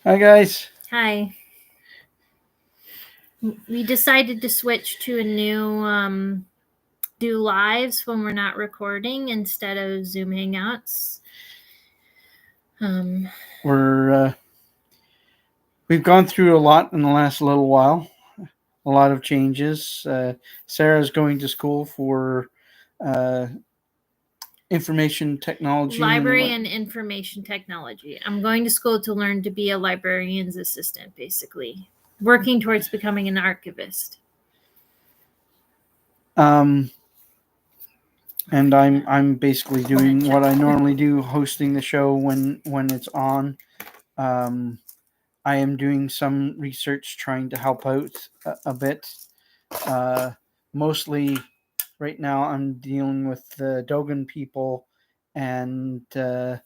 Hi, guys. Hi. We decided to switch to a new do lives when we're not recording instead of Zoom Hangouts. Um, We're we've gone through a lot in the last little while. A lot of changes. Sarah's going to school for uh, information technology and library and information technology. I'm going to school to learn to be a librarian's assistant, basically, working towards becoming an archivist. um, and I'm basically doing what I normally do, hosting the show when it's on. Um, I am doing some research, trying to help out a bit. Uh, Mostly right now, I'm dealing with the Dogon people and their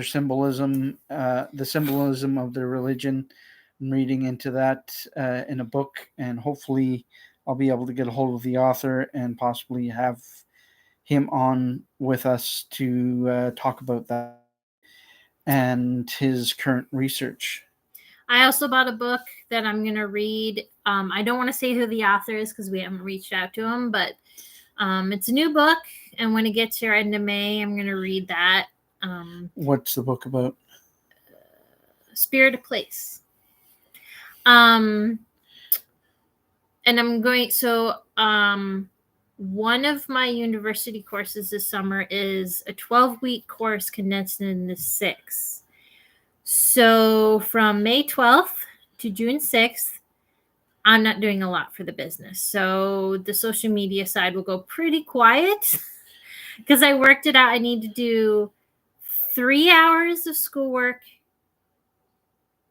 symbolism, the symbolism of their religion. I'm reading into that in a book, and hopefully, I'll be able to get a hold of the author and possibly have him on with us to talk about that and his current research. I also bought a book that I'm going to read. I don't want to say who the author is because we haven't reached out to him, but it's a new book. And when it gets here end of May, I'm going to read that. What's the book about? Spirit of Place. And I'm going, one of my university courses this summer is a 12-week course condensed into 6. So from May 12th to June 6th, I'm not doing a lot for the business. So the social media side will go pretty quiet because I worked it out. I need to do 3 hours of schoolwork.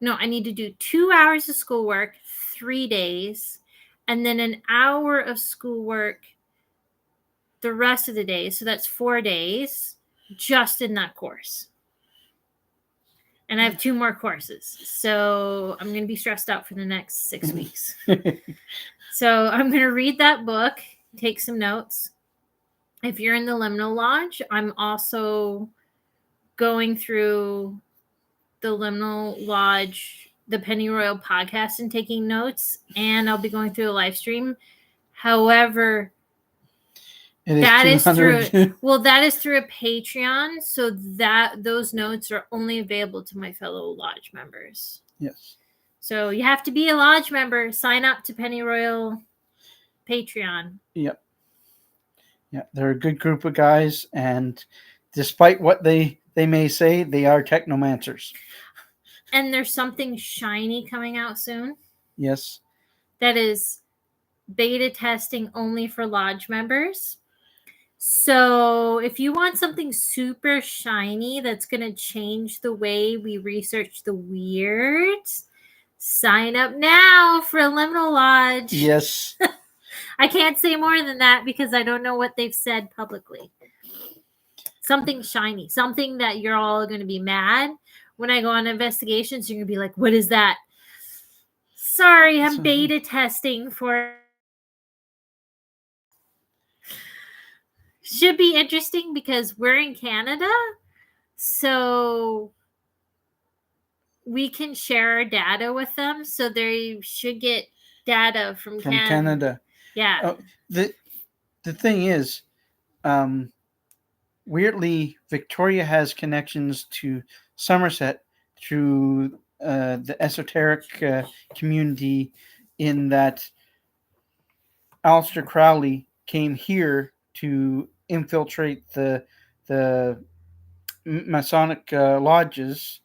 No, I need to do 2 hours of schoolwork, 3 days, and then an hour of schoolwork the rest of the days. So that's 4 days just in that course. And I have 2 more courses. So I'm going to be stressed out for the next 6 weeks. So I'm going to read that book, take some notes. If you're in the Liminal Lodge, I'm also going through the Liminal Lodge, the Pennyroyal podcast, and taking notes. And I'll be going through a live stream. However, that is through a Patreon, so that those notes are only available to my fellow lodge members. Yes. So you have to be a lodge member. Sign up to Pennyroyal Patreon. Yep. Yeah, they're a good group of guys, and despite what they may say, they are technomancers. And there's something shiny coming out soon. Yes. That is beta testing only for lodge members. So if you want something super shiny that's going to change the way we research the weird, sign up now for Liminal Lodge. Yes. I can't say more than that because I don't know what they've said publicly. Something shiny, something that you're all going to be mad. When I go on investigations, you're going to be like, what is that? Sorry, I'm beta testing for. Should be interesting because we're in Canada, so we can share our data with them. So they should get data from Canada. Yeah. The thing is, weirdly, Victoria has connections to Somerset through the esoteric community, in that Aleister Crowley came here to infiltrate the Masonic lodges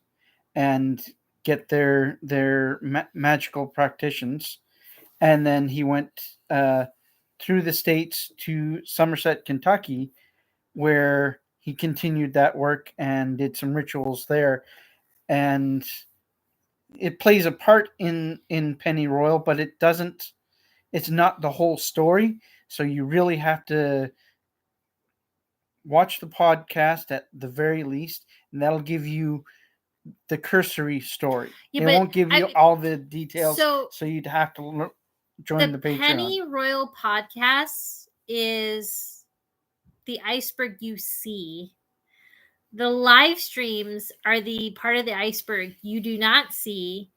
and get their magical practitioners, and then he went through the states to Somerset, Kentucky, where he continued that work and did some rituals there, and it plays a part in Pennyroyal, but it doesn't. It's not the whole story, so you really have to watch the podcast at the very least, and that'll give you the cursory story. Yeah, it but won't give you all the details, so you'd have to join the Patreon. Pennyroyal podcast is the iceberg you see. The live streams are the part of the iceberg you do not see,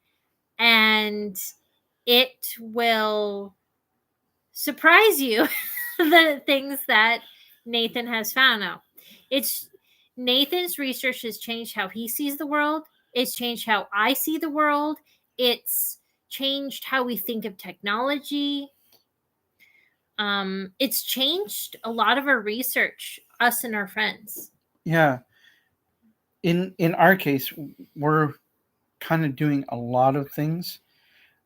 and it will surprise you the things that Nathan has found out. It's Nathan's research has changed how he sees the world. It's changed how I see the world. It's changed how we think of technology. It's changed a lot of our research, us and our friends. Yeah. In our case, we're kind of doing a lot of things.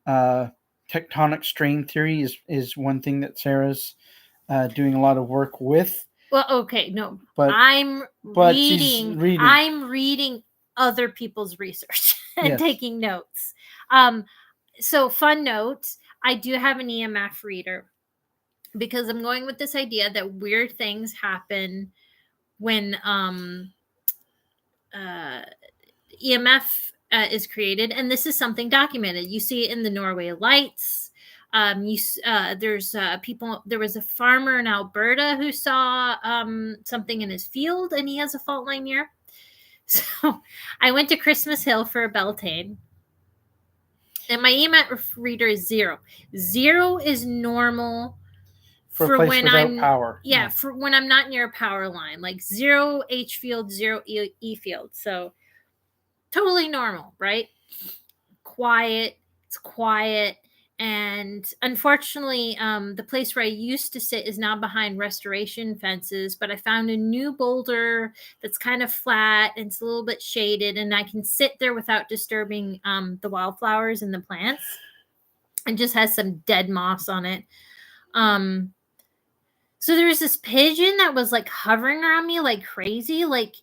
Tectonic strain theory is one thing that Sarah's doing a lot of work with. Well, okay, no, But I'm she's reading. I'm reading other people's research and Yes. taking notes. So fun note, I do have an EMF reader because I'm going with this idea that weird things happen when EMF is created, and this is something documented. You see it in the Norway Lights. There's people. There was a farmer in Alberta who saw something in his field, and he has a fault line here. So I went to Christmas Hill for a Beltane, and my EMF reader is 0. 0 is normal for a place when without I'm power. yeah, for when I'm not near a power line, like 0 H field, 0 E field. So totally normal, right? Quiet. It's quiet. And unfortunately, the place where I used to sit is now behind restoration fences, but I found a new boulder that's kind of flat and it's a little bit shaded, and I can sit there without disturbing the wildflowers and the plants. It just has some dead moss on it. So there was this pigeon that was like hovering around me like crazy, like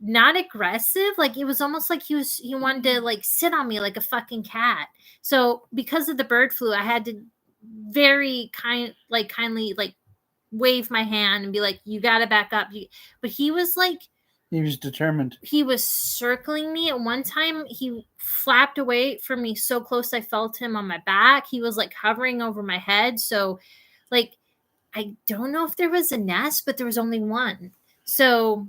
not aggressive, like it was almost like he wanted to like sit on me like a fucking cat. So because of the bird flu, I had to very kindly like wave my hand and be like, you gotta back up. But he was determined. He was circling me. At one time he flapped away from me so close I felt him on my back. He was like hovering over my head. So like I don't know if there was a nest, but there was only one. So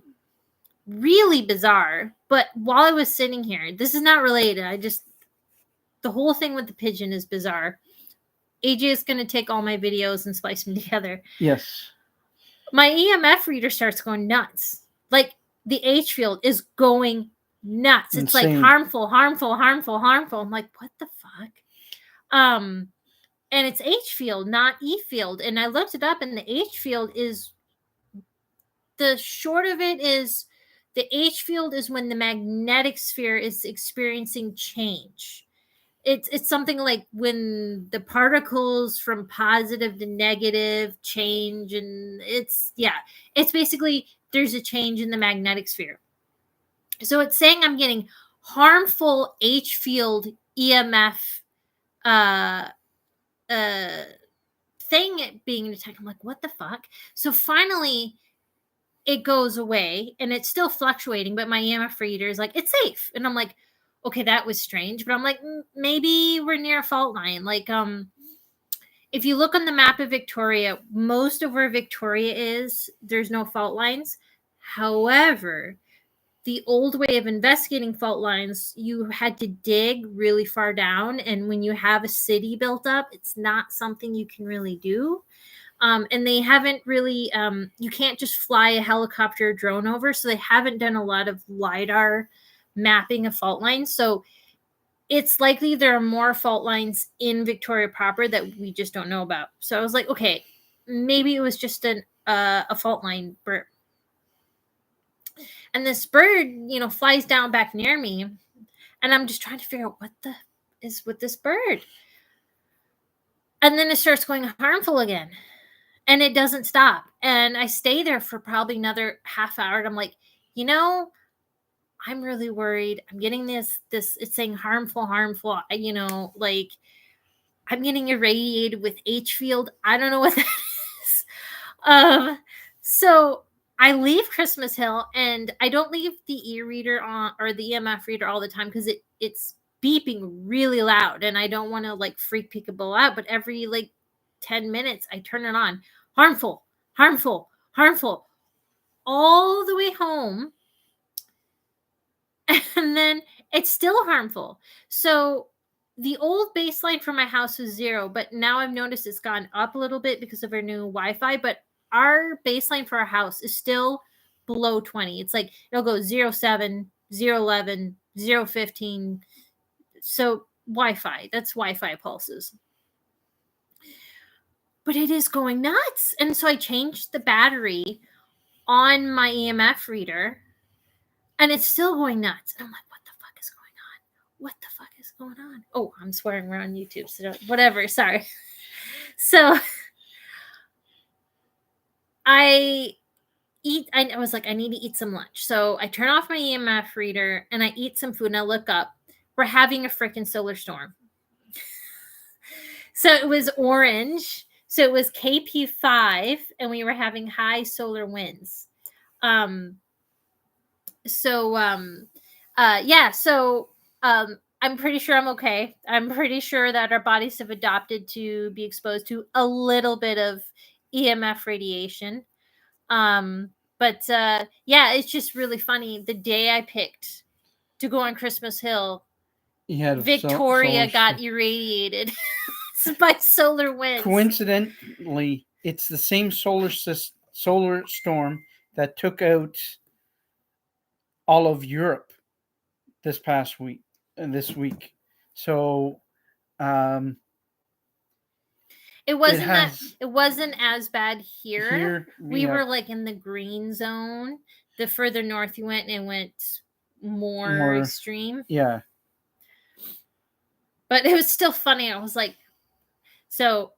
really bizarre. But while I was sitting here, this is not related. The whole thing with the pigeon is bizarre. AJ is going to take all my videos and splice them together. Yes. My EMF reader starts going nuts. Like the H field is going nuts. It's Insane. like harmful. I'm like, what the fuck? And it's H field, not E field. And I looked it up, and the H field is, the short of it is, the H field is when the magnetic sphere is experiencing change. It's something like when the particles from positive to negative change, and it's basically there's a change in the magnetic sphere. So it's saying I'm getting harmful H field EMF thing being detected. I'm like, what the fuck? So finally it goes away, and it's still fluctuating, but my EMF reader is like, it's safe. And I'm like, okay, that was strange. But I'm like, maybe we're near a fault line. Like, if you look on the map of Victoria, most of where Victoria is, there's no fault lines. However, the old way of investigating fault lines, you had to dig really far down. And when you have a city built up, it's not something you can really do. And they haven't really, you can't just fly a helicopter or drone over. So they haven't done a lot of LiDAR mapping of fault lines. So it's likely there are more fault lines in Victoria proper that we just don't know about. So I was like, okay, maybe it was just a fault line bird. And this bird, flies down back near me. And I'm just trying to figure out what the is with this bird. And then it starts going harmful again. And it doesn't stop. And I stay there for probably another half hour. And I'm like, I'm really worried. I'm getting this, it's saying harmful, like I'm getting irradiated with H field. I don't know what that is. So I leave Christmas Hill, and I don't leave the e-reader on or the EMF reader all the time because it's beeping really loud, and I don't want to like freak people out. But every like 10 minutes, I turn it on. Harmful, all the way home, and then it's still harmful. So the old baseline for my house was 0, but now I've noticed it's gone up a little bit because of our new Wi-Fi. But our baseline for our house is still below 20. It's like it'll go 0.7, 0.11, 0.15. So Wi-Fi, that's Wi-Fi pulses. But it is going nuts. And so I changed the battery on my EMF reader, and it's still going nuts. And I'm like, what the fuck is going on? What the fuck is going on? Oh, I'm swearing we're on YouTube, so whatever. Sorry. So I was like, I need to eat some lunch. So I turn off my EMF reader and I eat some food and I look up. We're having a freaking solar storm. So it was orange. So it was KP5 and we were having high solar winds. So I'm pretty sure I'm okay. I'm pretty sure that our bodies have adopted to be exposed to a little bit of EMF radiation. But it's just really funny. The day I picked to go on Christmas Hill, Victoria got irradiated by solar winds. Coincidentally, it's the same solar storm that took out all of Europe this week. So it wasn't as bad here. We were like in the green zone. The further north you went, it went more extreme. Yeah. But it was still funny. I was like, so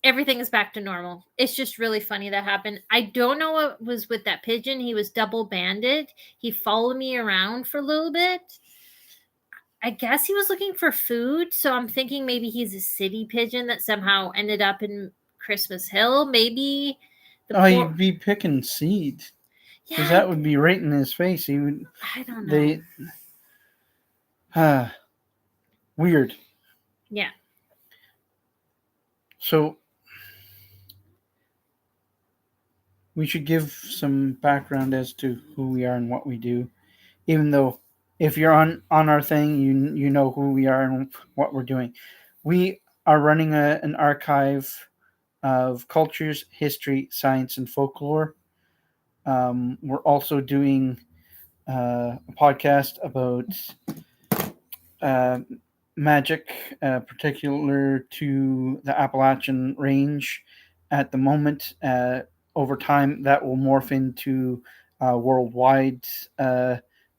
everything is back to normal. It's just really funny that happened. I don't know what was with that pigeon. He was double banded. He followed me around for a little bit. I guess he was looking for food. So I'm thinking maybe he's a city pigeon that somehow ended up in Christmas Hill. Maybe. He'd be picking seed. Because that would be right in his face. He would. I don't know. Weird. Yeah. So we should give some background as to who we are and what we do. Even though if you're on our thing, you know who we are and what we're doing. We are running an archive of cultures, history, science, and folklore. We're also doing a podcast about magic, particular to the Appalachian Range at the moment. Over time, that will morph into worldwide,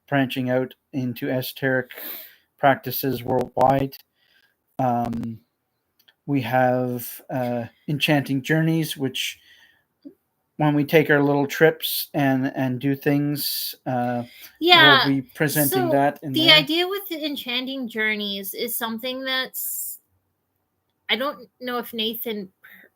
branching out into esoteric practices worldwide. We have Enchanting Journeys, which when we take our little trips and do things, we'll be presenting that. The idea with Enchanting Journeys is something that's, I don't know if Nathan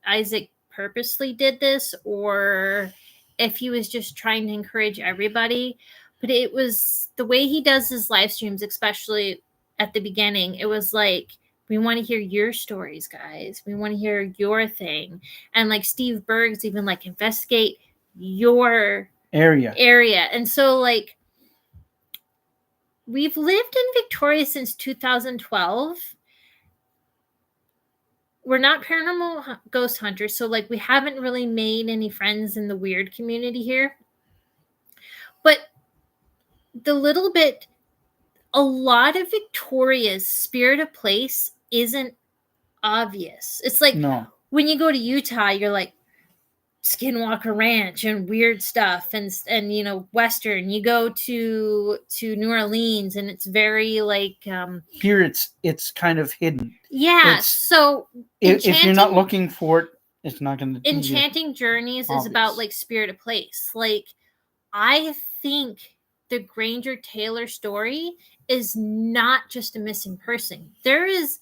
Isaac purposely did this or if he was just trying to encourage everybody, but it was the way he does his live streams, especially at the beginning. It was like, we want to hear your stories, guys. We want to hear your thing. And like Steve Berg's even like, investigate your area. And so like, we've lived in Victoria since 2012. We're not paranormal ghost hunters. So like, we haven't really made any friends in the weird community here. But the little bit, a lot of Victoria's spirit of place isn't obvious. It's like when you go to Utah, you're like Skinwalker Ranch and weird stuff and you know, Western. You go to New Orleans and it's very like here it's kind of hidden. Yeah. So if you're not looking for it, it's not going to. Enchanting Journeys is about like spirit of place. Like, I think the Granger Taylor story is not just a missing person. There is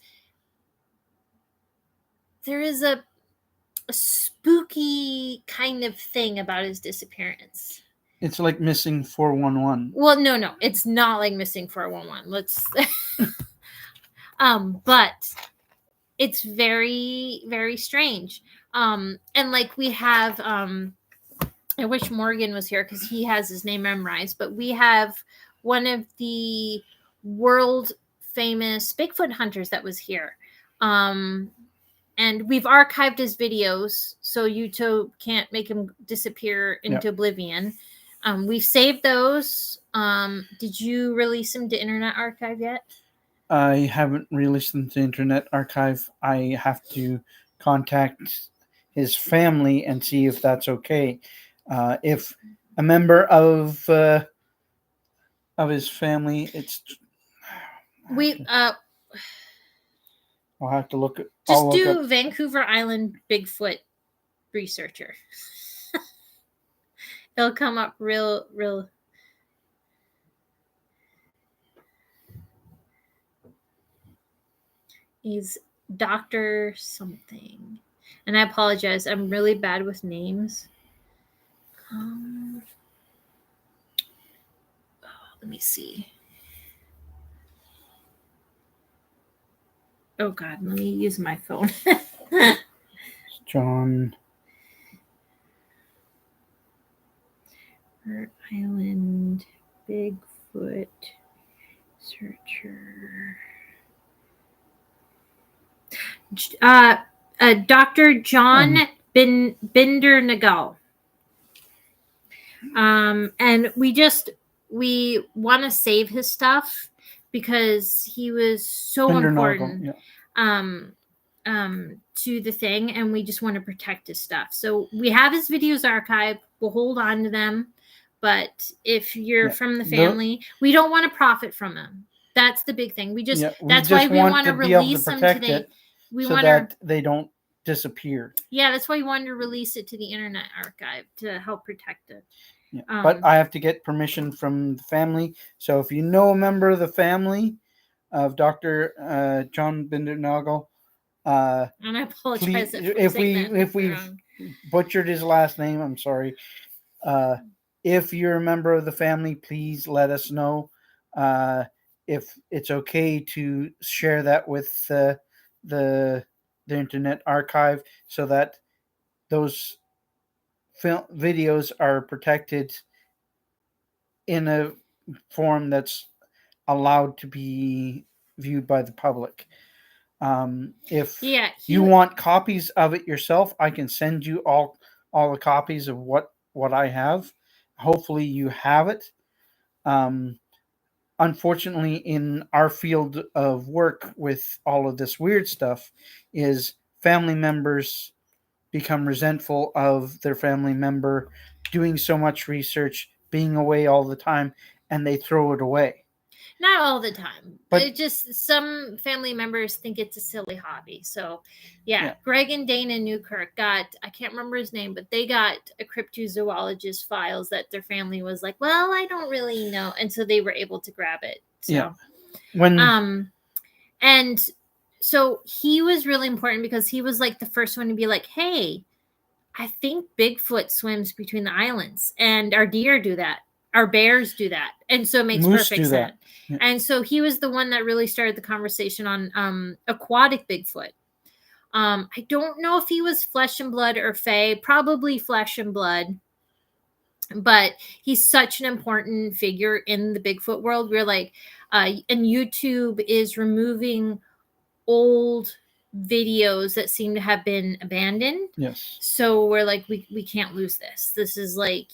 a spooky kind of thing about his disappearance. It's like missing 411. Well, no, it's not like missing 411. Let's but it's very, very strange. And like we have I wish Morgan was here because he has his name memorized. But we have one of the world famous Bigfoot hunters that was here. And we've archived his videos so YouTube can't make him disappear into oblivion. We've saved those. Did you release them to Internet Archive yet? I haven't released them to Internet Archive. I have to contact his family and see if that's okay. If a member of his family, I'll have to look at. Just do Vancouver Island Bigfoot researcher. It'll come up real. He's Dr. something. And I apologize. I'm really bad with names. Let me see. Oh, God. Let me use my phone. John. Island Bigfoot searcher. Dr. John Binder Nagal. And we want to save his stuff because he was so Binder important Nagal, to the thing, and we just want to protect his stuff. So we have his videos archived. We'll hold on to them. But if you're from the family, we don't want to profit from them. That's the big thing. That's why we want to release them today. So that they don't disappear. Yeah, that's why we wanted to release it to the Internet Archive to help protect it. Yeah. But I have to get permission from the family. So if you know a member of the family of Dr. John Binder-Nagle, and I apologize if we've butchered his last name, I'm sorry. If you're a member of the family, please let us know if it's okay to share that with the Internet Archive so that those videos are protected in a form that's allowed to be viewed by the public. If you want copies of it yourself, I can send you all the copies of what I have. Hopefully you have it. Unfortunately, in our field of work with all of this weird stuff, is family members become resentful of their family member doing so much research, being away all the time, and they throw it away. Not all the time, but it just some family members think it's a silly hobby. So, yeah. Greg and Dana Newkirk I can't remember his name, but they got a cryptozoologist files that their family was like, well, I don't really know. And so they were able to grab it. So, and so he was really important because he was like the first one to be like, hey, I think Bigfoot swims between the islands and our deer do that. Our bears do that. And so it makes perfect sense. Yeah. And so he was the one that really started the conversation on aquatic Bigfoot. I don't know if he was flesh and blood or fae, probably flesh and blood. But he's such an important figure in the Bigfoot world. We're like, and YouTube is removing old videos that seem to have been abandoned. Yes. So we're like, we can't lose this. This is like,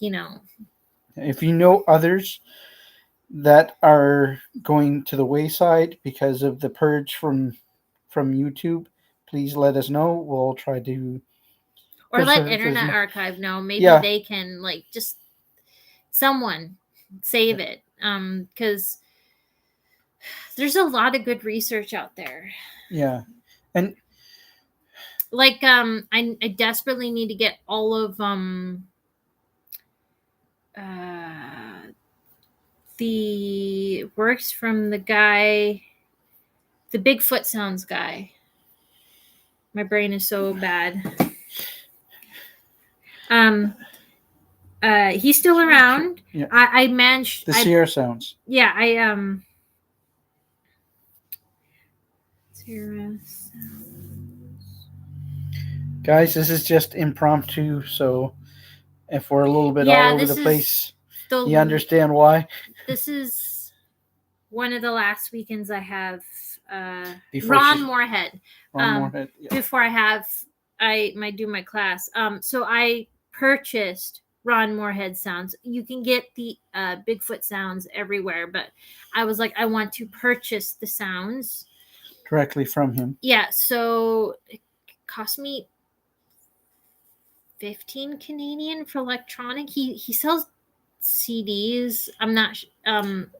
If you know others that are going to the wayside because of the purge from YouTube, please let us know. We'll try to... Or let Internet Archive know. Maybe they can, like, just... Someone save it. Because there's a lot of good research out there. Yeah. And... Like, I desperately need to get all of... the works from the guy, the Bigfoot Sounds guy. My brain is so bad. He's still around. Yeah. I managed the Sierra Sounds. Yeah, Sierra Sounds. Guys, this is just impromptu, so if we're a little bit Yeah, all over this the is place, the you understand why? this is one of the last weekends I have Before Ron she's Moorhead. on Moorhead. Yeah. Before I have my class. So I purchased Ron Moorhead sounds. You can get the Bigfoot sounds everywhere, but I was like, I want to purchase the sounds Directly from him. Yeah, so it cost me 15 Canadian for electronic. He sells CDs. I'm not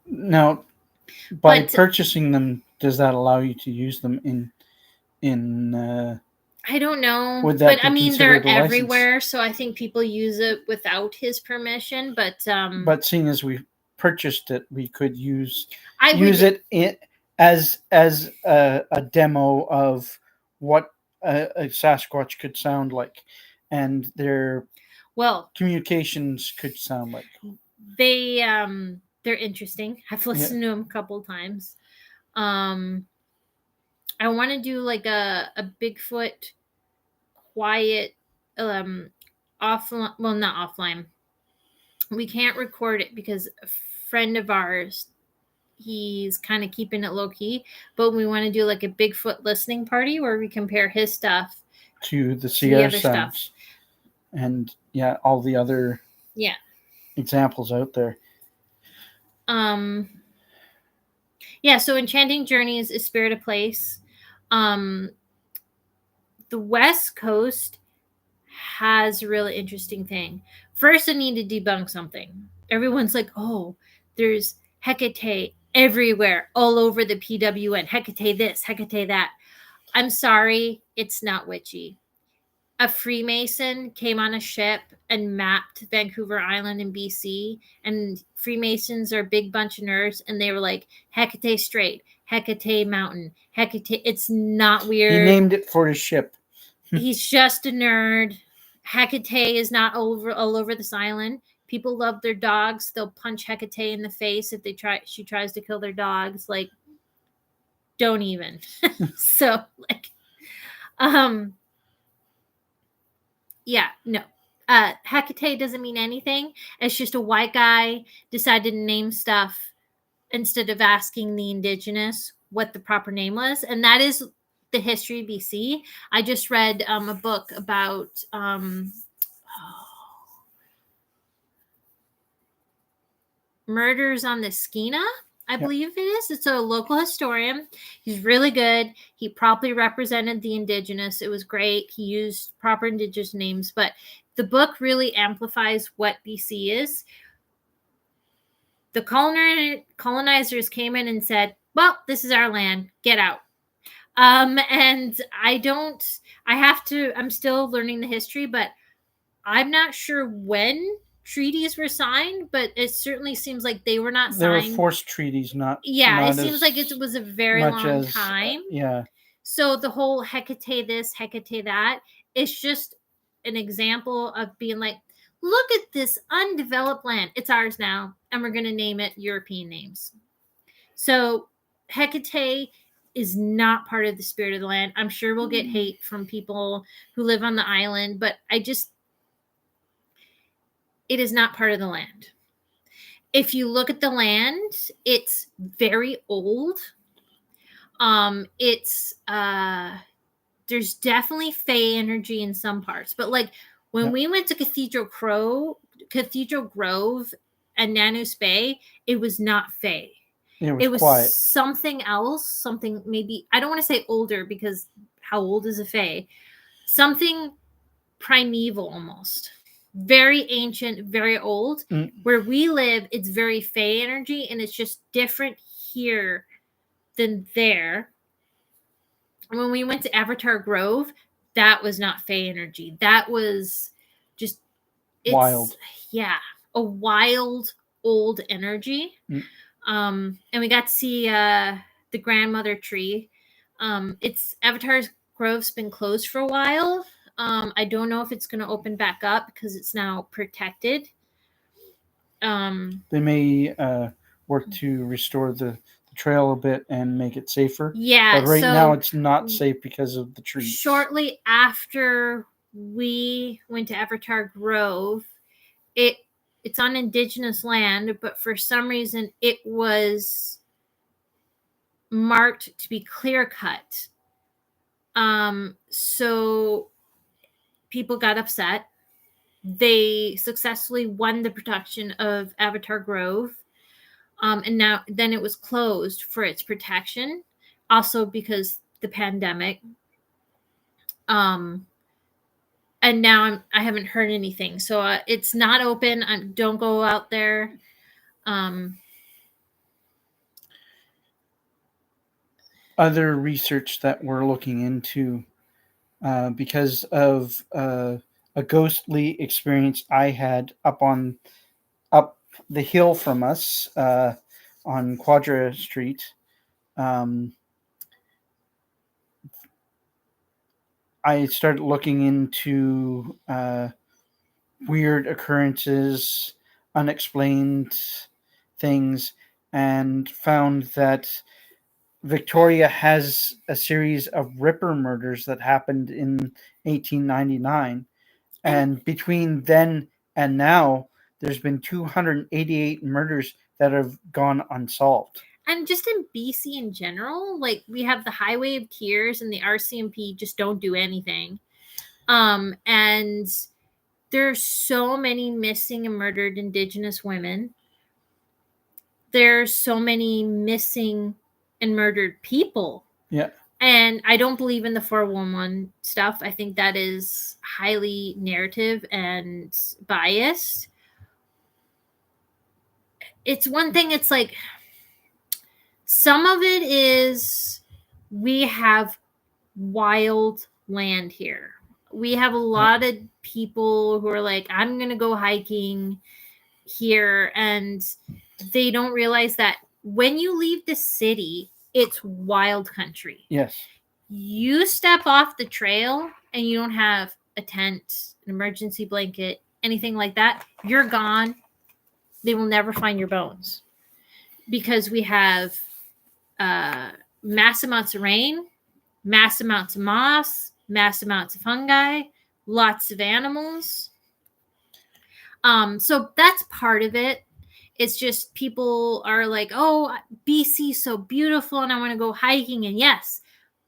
Now, by but purchasing them, does that allow you to use them in I don't know. would that But I be mean they're considered a license? everywhere, so I think people use it without his permission, but seeing as we purchased it, we could use I would it as a demo of what a Sasquatch could sound like, and their well, communications could sound like. they're interesting. I've listened to them a couple times. I want to do like a Bigfoot quiet offline, well, not offline. We can't record it because a friend of ours, he's kind of keeping it low key, but we want to do like a Bigfoot listening party where we compare his stuff to the to the CR other sounds stuff. and all the other examples out there. So Enchanting Journeys is Spirit of Place. The West Coast has a really interesting thing. First, I need to debunk something. Everyone's like, oh, there's Hecate everywhere, all over the PWN. Hecate this, Hecate that. I'm sorry, it's not witchy. A Freemason came on a ship and mapped Vancouver Island in BC, and Freemasons are a big bunch of nerds, and they were like, Hecate Strait, Hecate Mountain, Hecate. It's not weird. He named it for his ship. He's just a nerd. Hecate is not all over this island. People love their dogs. They'll punch Hecate in the face if she tries to kill their dogs. Like, don't even. So, like, yeah, no. Hecate doesn't mean anything. It's just a white guy decided to name stuff instead of asking the indigenous what the proper name was. And that is the history of BC. I just read a book about Murders on the Skeena, I believe it is. It's a local historian. He's really good. He properly represented the indigenous. It was great. He used proper indigenous names, but the book really amplifies what BC is. The colonizers came in and said, well, this is our land. Get out. And I'm still learning the history, but I'm not sure when treaties were signed, but it certainly seems like they were not signed. They were forced treaties, not. Yeah, it seems like it was a very long time. Yeah. So the whole Hecate this, Hecate that, it's just an example of being like, look at this undeveloped land. It's ours now, and we're going to name it European names. So Hecate is not part of the spirit of the land. I'm sure we'll get hate from people who live on the island, but it is not part of the land. If you look at the land, it's very old. There's definitely Fey energy in some parts, but like when we went to Cathedral Grove and Nanu's Bay, it was not Fey. It was quiet. Something else, something maybe, I don't want to say older because how old is a Fey? Something primeval almost. Very ancient, very old. Where we live, it's very Fey energy, and it's just different here than there. When we went to Avatar Grove, that was not Fey energy. That was just wild. Yeah, a wild old energy. And we got to see the grandmother tree. It's Avatar Grove's been closed for a while. I don't know if it's going to open back up because it's now protected. They may work to restore the trail a bit and make it safer. Yeah. But now it's not safe because of the trees. Shortly after we went to Avatar Grove, it's on indigenous land, but for some reason it was marked to be clear cut. So people got upset. They successfully won the protection of Avatar Grove. And then it was closed for its protection, also because the pandemic. And now I haven't heard anything, so it's not open. Don't go out there. Other research that we're looking into, because of a ghostly experience I had up the hill from us, on Quadra Street. I started looking into weird occurrences, unexplained things, and found that Victoria has a series of Ripper murders that happened in 1899. And between then and now, there's been 288 murders that have gone unsolved. And just in BC in general, like we have the Highway of Tears and the RCMP just don't do anything. And there's so many missing and murdered Indigenous women. There's so many missing and murdered people. Yeah. And I don't believe in the 411 stuff. I think that is highly narrative and biased. It's one thing, it's like some of it is we have wild land here. We have a lot of people who are like, I'm going to go hiking here. And they don't realize that when you leave the city, it's wild country. Yes. You step off the trail and you don't have a tent, an emergency blanket, anything like that. You're gone. They will never find your bones because we have mass amounts of rain, mass amounts of moss, mass amounts of fungi, lots of animals. So that's part of it. It's just people are like, oh, BC is so beautiful and I want to go hiking. And yes,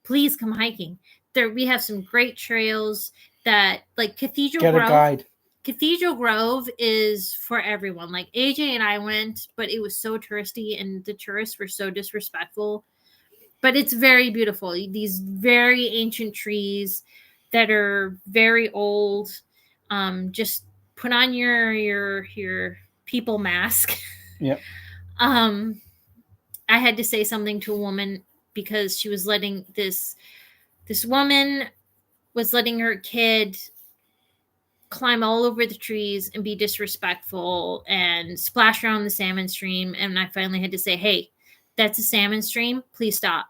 please come hiking. There we have some great trails that like Cathedral Get Grove. a guide. Cathedral Grove is for everyone. Like AJ and I went, but it was so touristy and the tourists were so disrespectful. But it's very beautiful. These very ancient trees that are very old. Just put on your people mask. Yep. I had to say something to a woman because she was letting this woman was letting her kid climb all over the trees and be disrespectful and splash around the salmon stream. And I finally had to say, hey, that's a salmon stream. Please stop.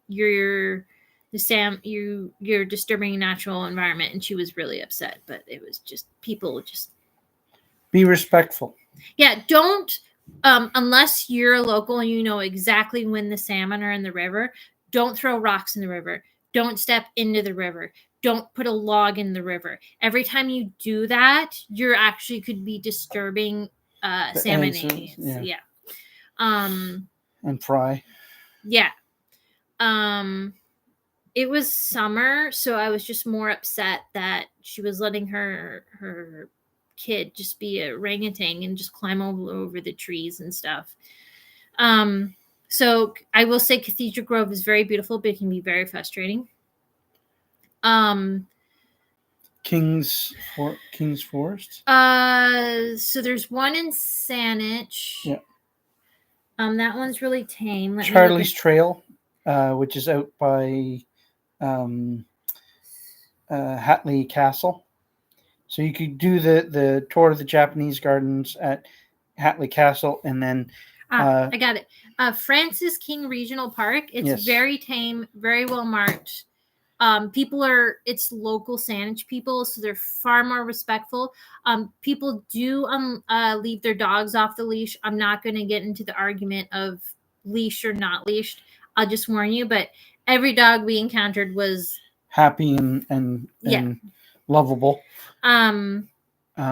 You're disturbing natural environment. And she was really upset, but it was just people just be respectful. Yeah. Don't, unless you're a local and you know exactly when the salmon are in the river, don't throw rocks in the river. Don't step into the river. Don't put a log in the river. Every time you do that, you're actually could be disturbing salmon eggs. Yeah. And fry. Yeah. It was summer, so I was just more upset that she was letting her kid just be a orangutan and just climb all over the trees and stuff. So I will say Cathedral Grove is very beautiful, but it can be very frustrating. King's Forest. So there's one in Saanich. Yeah. That one's really tame. Charlie's Trail, which is out by Hatley Castle. So you could do the tour of the Japanese gardens at Hatley Castle, and then I got it. Francis King Regional Park. It's very tame, very well marked. It's local Saanich people, so they're far more respectful. People do leave their dogs off the leash. I'm not going to get into the argument of leash or not leashed. I'll just warn you, but every dog we encountered was happy and lovable.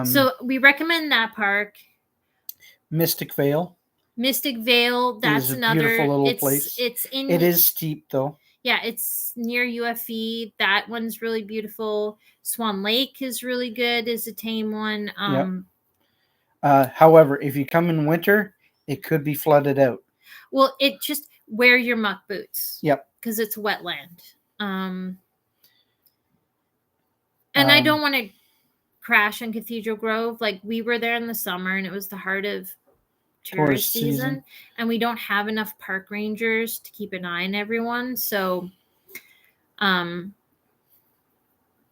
So we recommend that park. Mystic Vale Mystic Vale, that's is a another. beautiful little It's place. it's in. It is steep though. Yeah, it's near UFE. That one's really beautiful. Swan Lake is really good. Is a tame one. However, if you come in winter, it could be flooded out. Well, it just wear your muck boots. Yep. Because it's wetland. And I don't want to crash in Cathedral Grove. Like, we were there in the summer and it was the heart of tourist season, and we don't have enough park rangers to keep an eye on everyone. So I'm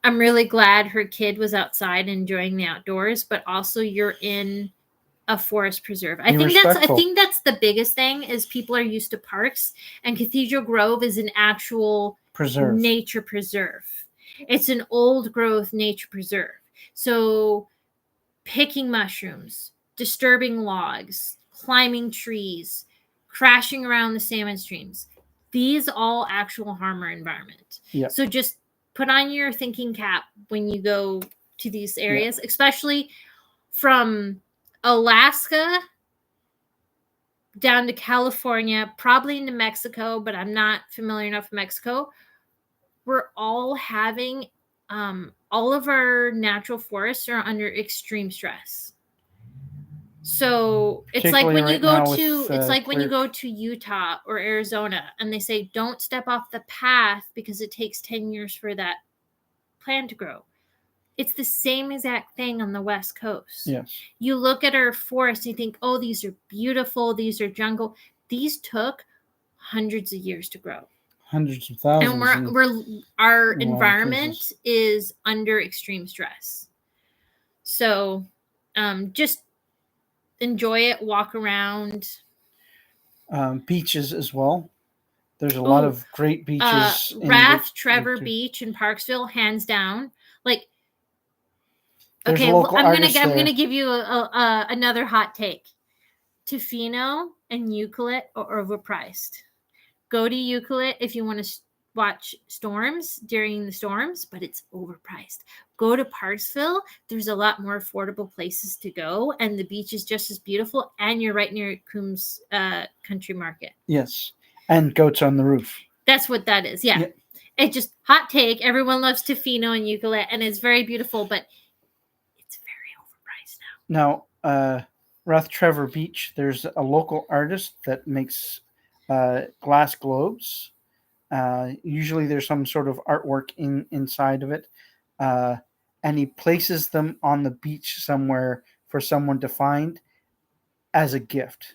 really glad her kid was outside enjoying the outdoors, but also you're in a forest preserve. I think that's the biggest thing is people are used to parks, and Cathedral Grove is an actual nature preserve. It's an old growth nature preserve. So picking mushrooms, disturbing logs, climbing trees, crashing around the salmon streams, these all actual harm our environment. Yep. So just put on your thinking cap when you go to these areas, especially from Alaska down to California, probably into Mexico, but I'm not familiar enough with Mexico. We're all having all of our natural forests are under extreme stress. So it's like when you go to when you go to Utah or Arizona and they say don't step off the path because it takes 10 years for that plant to grow. It's the same exact thing on the West Coast. Yes. You look at our forests and you think, oh, these are beautiful, these are jungle. These took hundreds of years to grow. Hundreds of thousands. And our environment is under extreme stress. So just enjoy it, walk around. Beaches as well. There's a lot of great beaches. Rath Trevor Beach in Parksville, hands down. Like, there's okay, I'm gonna give you another hot take. Tofino and Euclid are overpriced. Go to Euclid if you want to watch storms during the storms, but it's overpriced. Go to Parksville. There's a lot more affordable places to go, and the beach is just as beautiful, and you're right near Coombs Country Market. Yes, and Goats on the Roof. That's what that is, yeah. It's just hot take. Everyone loves Tofino and Euclid, and it's very beautiful, but it's very overpriced now. Now, Rath Trevor Beach, there's a local artist that makes glass globes. Usually there's some sort of artwork inside of it. And he places them on the beach somewhere for someone to find as a gift.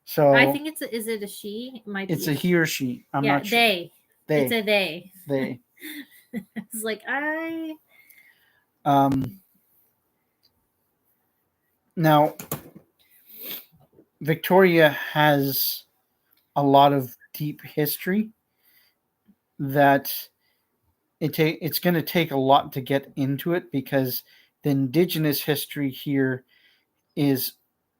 So I think is it a she? It might be. It's a he or she. I'm not sure. They. It's a they. They. It's like Now, Victoria has a lot of deep history that it's going to take a lot to get into it because the Indigenous history here is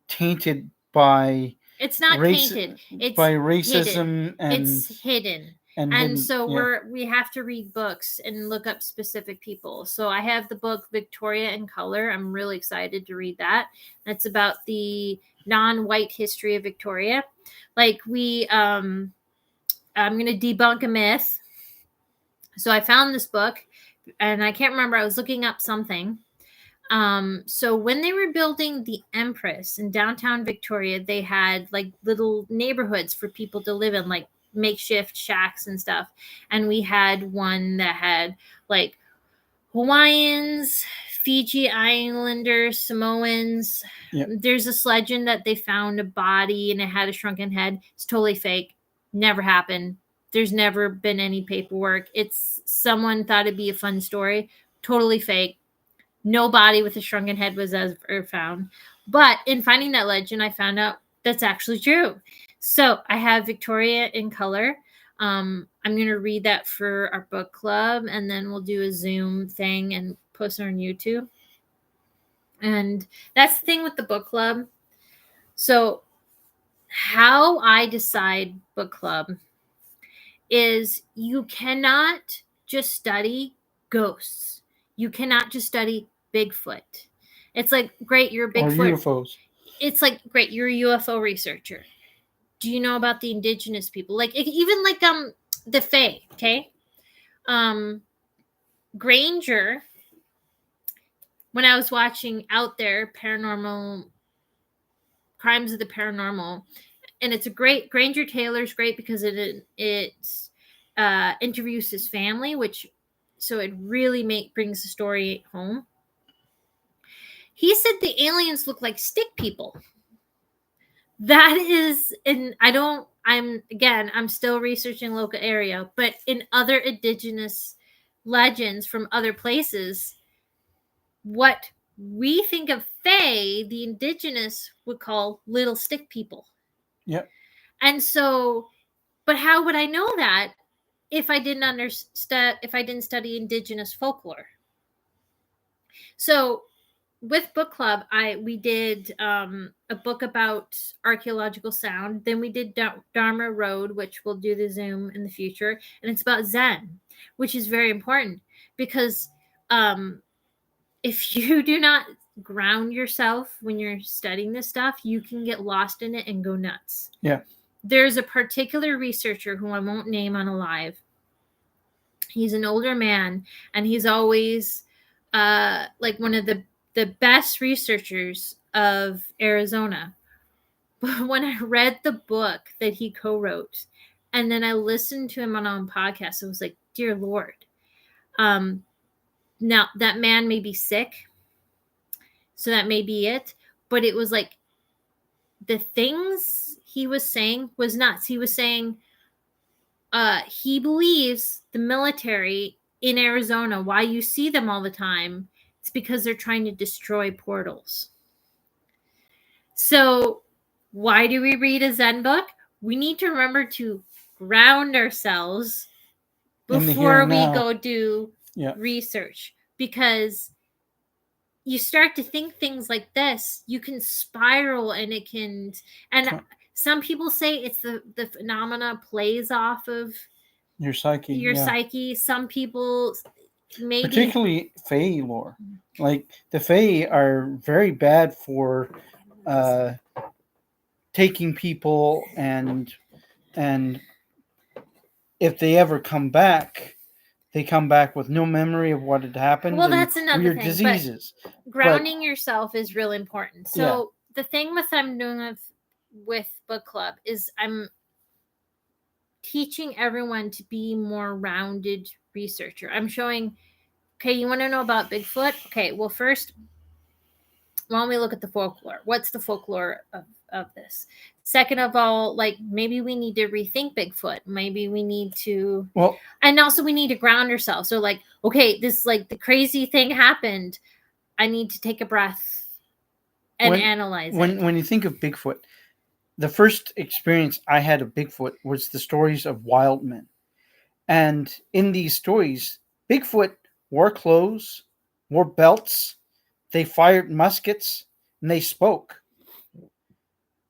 tainted by it's not tainted. It's by racism hidden. It's hidden. And so we have to read books and look up specific people. So I have the book Victoria in Color. I'm really excited to read that. That's about the non-white history of Victoria. Like I'm going to debunk a myth. So I found this book and I can't remember. I was looking up something. So when they were building the Empress in downtown Victoria, they had like little neighborhoods for people to live in, like makeshift shacks and stuff. And we had one that had like Hawaiians, Fiji Islanders, Samoans. Yep. There's this legend that they found a body and it had a shrunken head. It's totally fake. Never happened. There's never been any paperwork. It's someone thought it'd be a fun story. Totally fake. No body with a shrunken head was ever found. But in finding that legend, I found out that's actually true. So I have Victoria in Color. I'm going to read that for our book club, and then we'll do a Zoom thing and post it on YouTube. And that's the thing with the book club. So how I decide book club is you cannot just study ghosts. You cannot just study Bigfoot. It's like, great, you're a Or Bigfoot. UFOs. It's like, great, you're a UFO researcher. Do you know about the indigenous people? Like, even like the Fae, okay? Granger, when I was watching Out There, Paranormal Crimes of the Paranormal, and it's a great, Granger Taylor's great because it interviews his family, so it really brings the story home. He said the aliens look like stick people. That is, and I'm still researching local area, but in other indigenous legends from other places, what we think of Fae, the indigenous would call little stick people. Yep. And so, but how would I know that if I didn't study indigenous folklore? So with book club, we did a book about archaeological sound. Then we did Dharma Road, which we'll do the Zoom in the future, and it's about Zen, which is very important because if you do not ground yourself when you're studying this stuff, you can get lost in it and go nuts. Yeah. There's a particular researcher who I won't name on a live. He's an older man, and he's always like one of the best researchers of Arizona. But when I read the book that he co-wrote, and then I listened to him on a podcast, I was like, dear Lord. Now, that man may be sick, so that may be it. But it was like the things he was saying was nuts. He was saying he believes the military in Arizona, why you see them all the time, it's because they're trying to destroy portals. So why do we read a Zen book? We need to remember to ground ourselves before we go do research, because you start to think things like this, you can spiral, and it can, and some people say it's the phenomena plays off of your psyche. Some people maybe, particularly Fae lore, like the Fae are very bad for taking people, and if they ever come back, they come back with no memory of what had happened. Well, that's another weird thing. Diseases. Grounding yourself is really important. So the thing I'm doing with book club is I'm teaching everyone to be more rounded researcher. I'm showing, okay, you want to know about Bigfoot? Okay, well, first, why don't we look at the folklore? What's the folklore of this? Second of all, like, maybe we need to rethink Bigfoot. Maybe we need to, and also we need to ground ourselves. So like, okay, this, like, the crazy thing happened. I need to take a breath and analyze it. When you think of Bigfoot, the first experience I had of Bigfoot was the stories of wild men. And in these stories, Bigfoot wore clothes, wore belts, they fired muskets, and they spoke.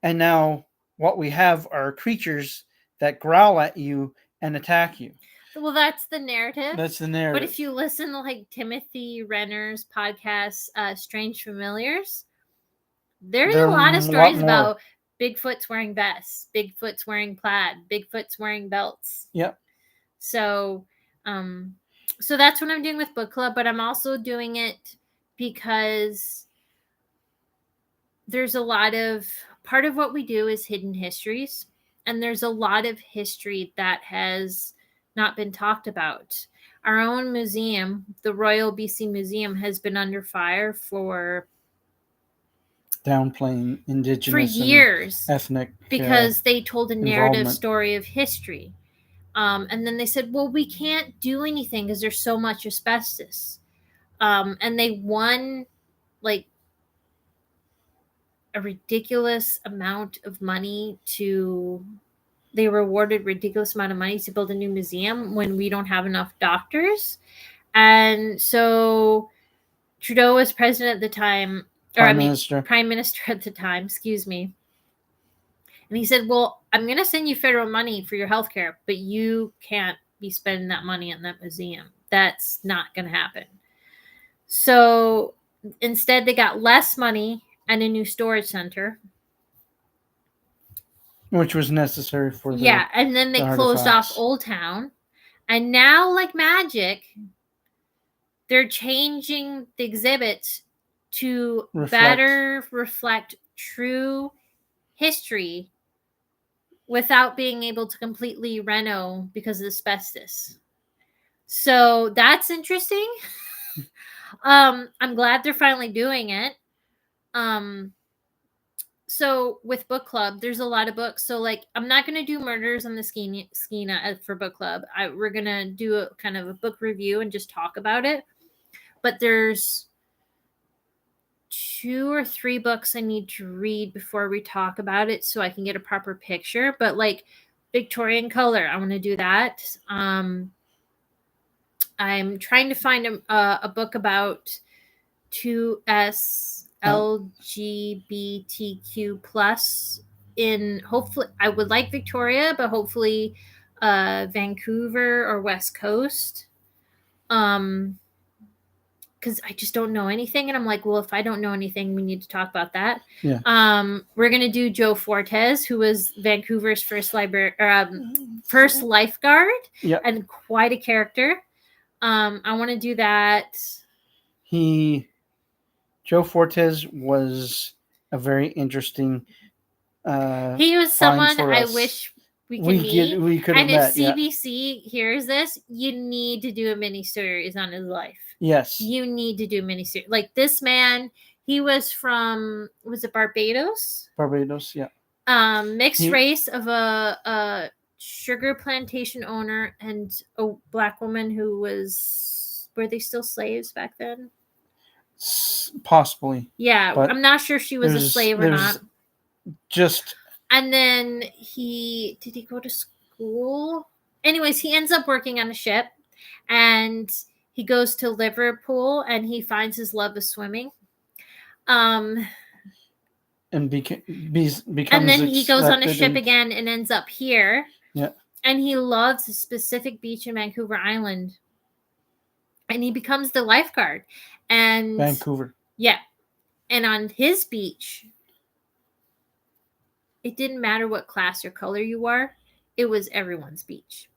And now what we have are creatures that growl at you and attack you. Well, that's the narrative. That's the narrative. But if you listen to like Timothy Renner's podcast, Strange Familiars, there's a lot of stories about Bigfoot's wearing vests, Bigfoot's wearing plaid, Bigfoot's wearing belts. Yep. So that's what I'm doing with book club, but I'm also doing it because there's a lot of, part of what we do is hidden histories, and there's a lot of history that has not been talked about. Our own museum, the Royal BC Museum, has been under fire for downplaying indigenous for years, ethnic, because they told a narrative story of history. And then they said, well, we can't do anything because there's so much asbestos. And they won like a ridiculous amount of money they were awarded ridiculous amount of money to build a new museum when we don't have enough doctors. And so Trudeau was president at the time, Prime Minister at the time, excuse me. And he said, well, I'm going to send you federal money for your healthcare, but you can't be spending that money on that museum. That's not going to happen. So Instead, they got less money and a new storage center. Which was necessary for the Yeah, and then they closed off artifacts. Old Town. And now, like magic, they're changing the exhibits to better reflect true history without being able to completely reno because of asbestos. So that's interesting. I'm glad they're finally doing it. So with book club, there's a lot of books. So like, I'm not gonna do Murders on the Skeena for book club. We're gonna do a kind of a book review and just talk about it. But there's 2 or 3 books I need to read before we talk about it, so I can get a proper picture. But like Victorian color, I want to do that. I'm trying to find a book about 2S LGBTQ plus in, hopefully I would like Victoria, but hopefully Vancouver or West Coast. Because I just don't know anything, and I'm like, well, if I don't know anything, we need to talk about that. Yeah. We're gonna do Joe Fortes, who was Vancouver's first first lifeguard, Yep. and quite a character. I want to do that. Joe Fortes was a very interesting. He was someone I wish we could meet. We could have met. And if CBC hears this, you need to do a mini series on his life. Yes. You need to do a mini series. Like this man, he was from, was it Barbados? Barbados, yeah. Mixed race of a sugar plantation owner and a black woman who was, were they still slaves back then? Possibly. Yeah, I'm not sure if she was a slave or not. And then did he go to school? Anyways, he ends up working on a ship, and he goes to Liverpool and he finds his love of swimming. And becomes. And then he goes on a ship again and ends up here. Yeah. And he loves a specific beach in Vancouver Island. And he becomes the lifeguard. And Vancouver. Yeah. And on his beach, it didn't matter what class or color you were. It was everyone's beach.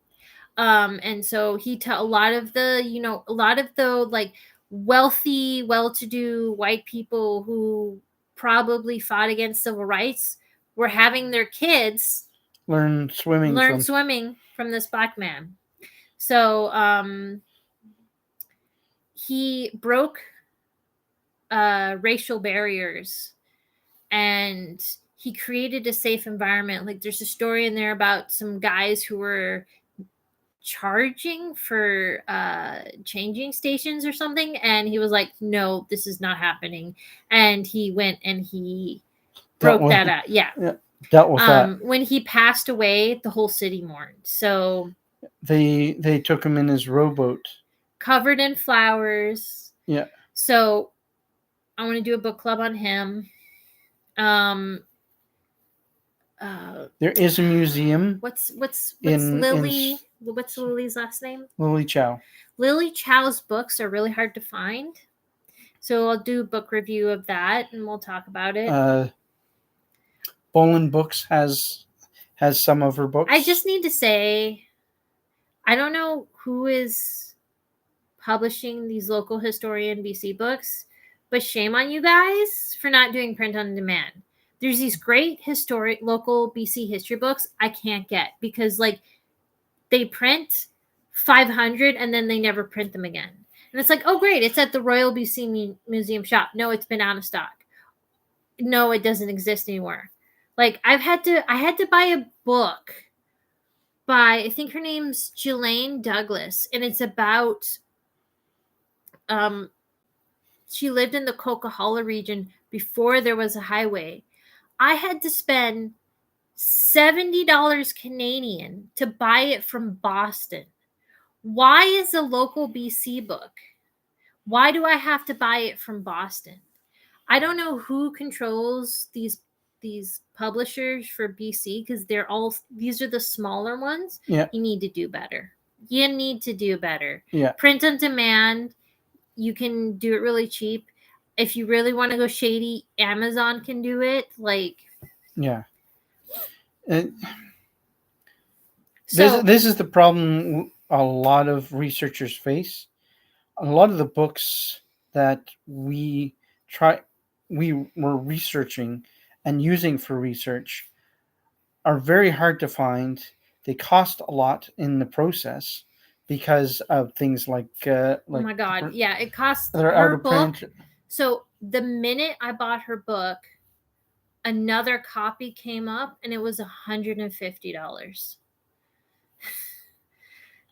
And so a lot of the like wealthy, well-to-do white people who probably fought against civil rights were having their kids learn swimming from this black man. So he broke racial barriers, and he created a safe environment. Like there's a story in there about some guys who were charging for changing stations or something, and he was like, no, this is not happening, and he went and he broke that out. Yeah, dealt with that. When he passed away, the whole city mourned. So they took him in his rowboat covered in flowers. Yeah. So I want to do a book club on him. There is a museum. What's Lily? What's Lily's last name? Lily Chow. Lily Chow's books are really hard to find, so I'll do a book review of that, and we'll talk about it. Bolin Books has some of her books. I just need to say, I don't know who is publishing these local historian BC books, but shame on you guys for not doing print on demand. There's these great local BC history books I can't get because like they print 500 and then they never print them again. And it's like, oh great, it's at the Royal BC Museum shop. No, it's been out of stock. No, it doesn't exist anymore. Like I had to buy a book by, I think her name's Jelaine Douglas, and it's about she lived in the Coquihalla region before there was a highway. I had to spend $70 Canadian to buy it from Boston. Why is a local BC book? Why do I have to buy it from Boston? I don't know who controls these publishers for BC because these are the smaller ones. Yeah. You need to do better. You need to do better. Yeah. Print on demand. You can do it really cheap. If you really want to go shady, Amazon can do it. Like, Yeah. And so this is the problem a lot of researchers face. A lot of the books that we were researching and using for research are very hard to find. They cost a lot in the process because of things like oh my God. Yeah, it costs they're out her of book. print. So the minute I bought her book, another copy came up and it was $150.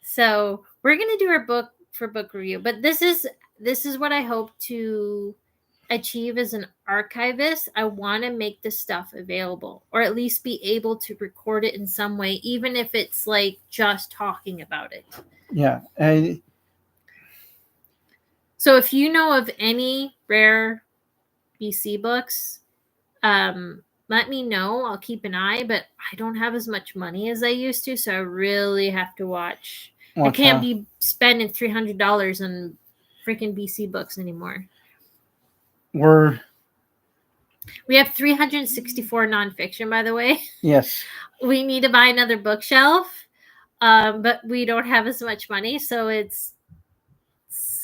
So we're gonna do our book for book review, but this is what I hope to achieve as an archivist. I want to make this stuff available, or at least be able to record it in some way, even if it's like just talking about it. Yeah. And so if you know of any rare BC books, let me know. I'll keep an eye, but I don't have as much money as I used to, so I really have to watch. I can't be spending $300 on freaking BC books anymore. We have 364 nonfiction, by the way. Yes. We need to buy another bookshelf, but we don't have as much money, so it's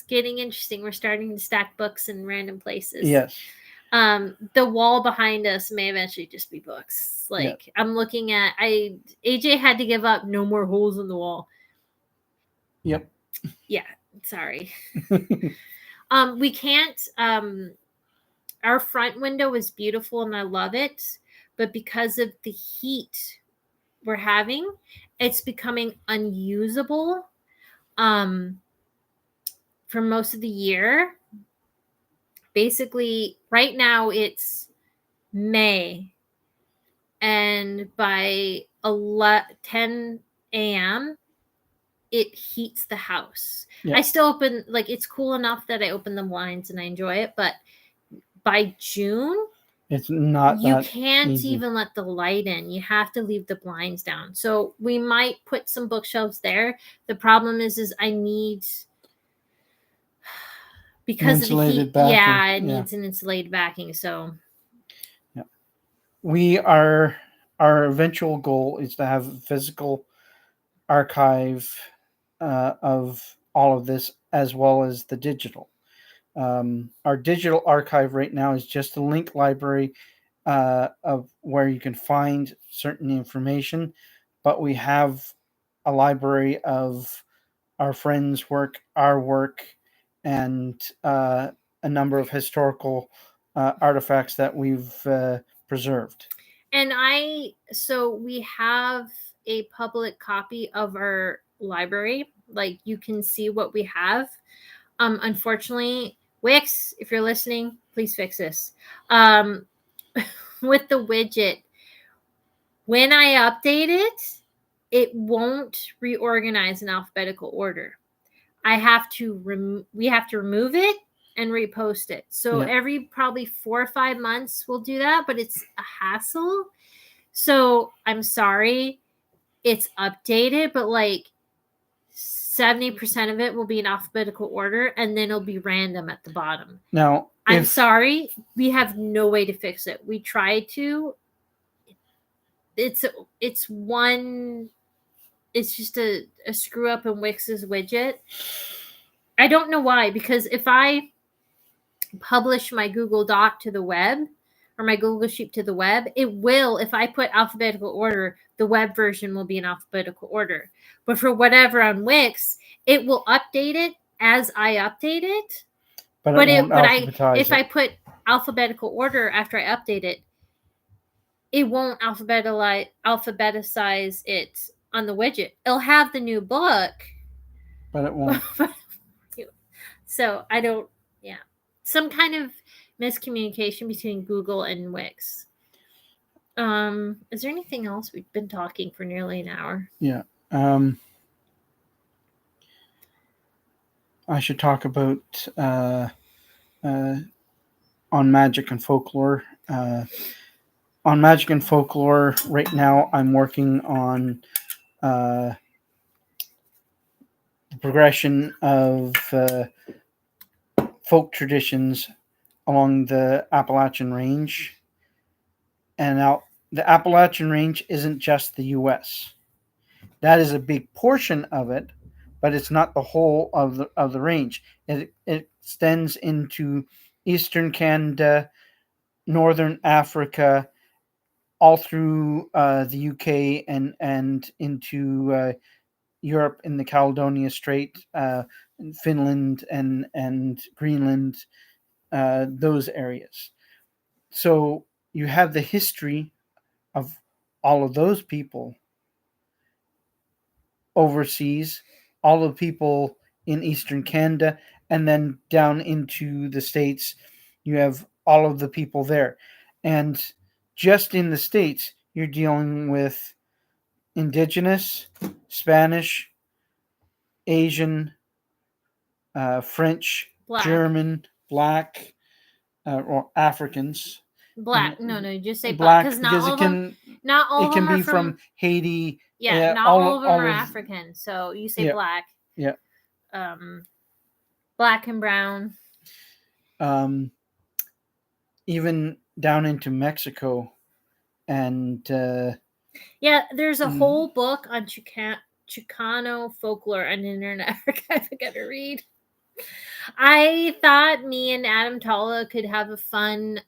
getting interesting. We're starting to stack books in random places. Yes. The wall behind us may eventually just be books. Like, I'm looking at, AJ had to give up no more holes in the wall. Yep. Yeah, sorry. We can't, our front window is beautiful and I love it, but because of the heat we're having, it's becoming unusable for most of the year. Basically, right now it's May, and by 10 a.m. it heats the house. I still open, like, it's cool enough that I open the blinds and I enjoy it, but by June, it's not. You can't even let the light in. You have to leave the blinds down. So we might put some bookshelves there. The problem is I need, because of the heat. Backing. Yeah, it needs an insulated backing. So our eventual goal is to have a physical archive of all of this, as well as the digital. Our digital archive right now is just a link library of where you can find certain information, but we have a library of our friends' work, our work, and a number of historical artifacts that we've preserved. And so we have a public copy of our library. Like, you can see what we have. Unfortunately, Wix, if you're listening, please fix this. With the widget, when I update it, it won't reorganize in alphabetical order. We have to remove it and repost it. So every probably 4 or 5 months we'll do that, but it's a hassle. So I'm sorry, it's updated, but like 70% of it will be in alphabetical order, and then it'll be random at the bottom. Now, I'm sorry, we have no way to fix it. We tried to. It's just a screw up in Wix's widget. I don't know why, because if I publish my Google Doc to the web, or my Google Sheet to the web, it will, if I put alphabetical order, the web version will be in alphabetical order. But for whatever on Wix, it will update it as I update it. But if I put alphabetical order after I update it, it won't alphabetize it on the widget. It'll have the new book, but it won't. So I don't, some kind of miscommunication between Google and Wix. Is there anything else? We've been talking for nearly an hour. Yeah. I should talk about on magic and folklore. On magic and folklore, right now I'm working on the progression of folk traditions along the Appalachian Range. And now the Appalachian Range isn't just the U.S. That is a big portion of it, but it's not the whole of the range. It extends into eastern Canada, northern Africa, all through the UK and into Europe in the Caledonia Strait, Finland and Greenland, those areas. So you have the history of all of those people overseas, all the people in eastern Canada, and then down into the States, you have all of the people there. And just in the States, you're dealing with Indigenous, Spanish, Asian, French, Black. German, Black, or Africans. Black. No, you just say Black because because it can are be from Haiti. Yeah, not all of them are African. So you say Black. Yeah. Black and brown. Even down into Mexico, and there's a whole book on Chicano folklore on the internet. I forgot to read. I thought me and Adam Tala could have a fun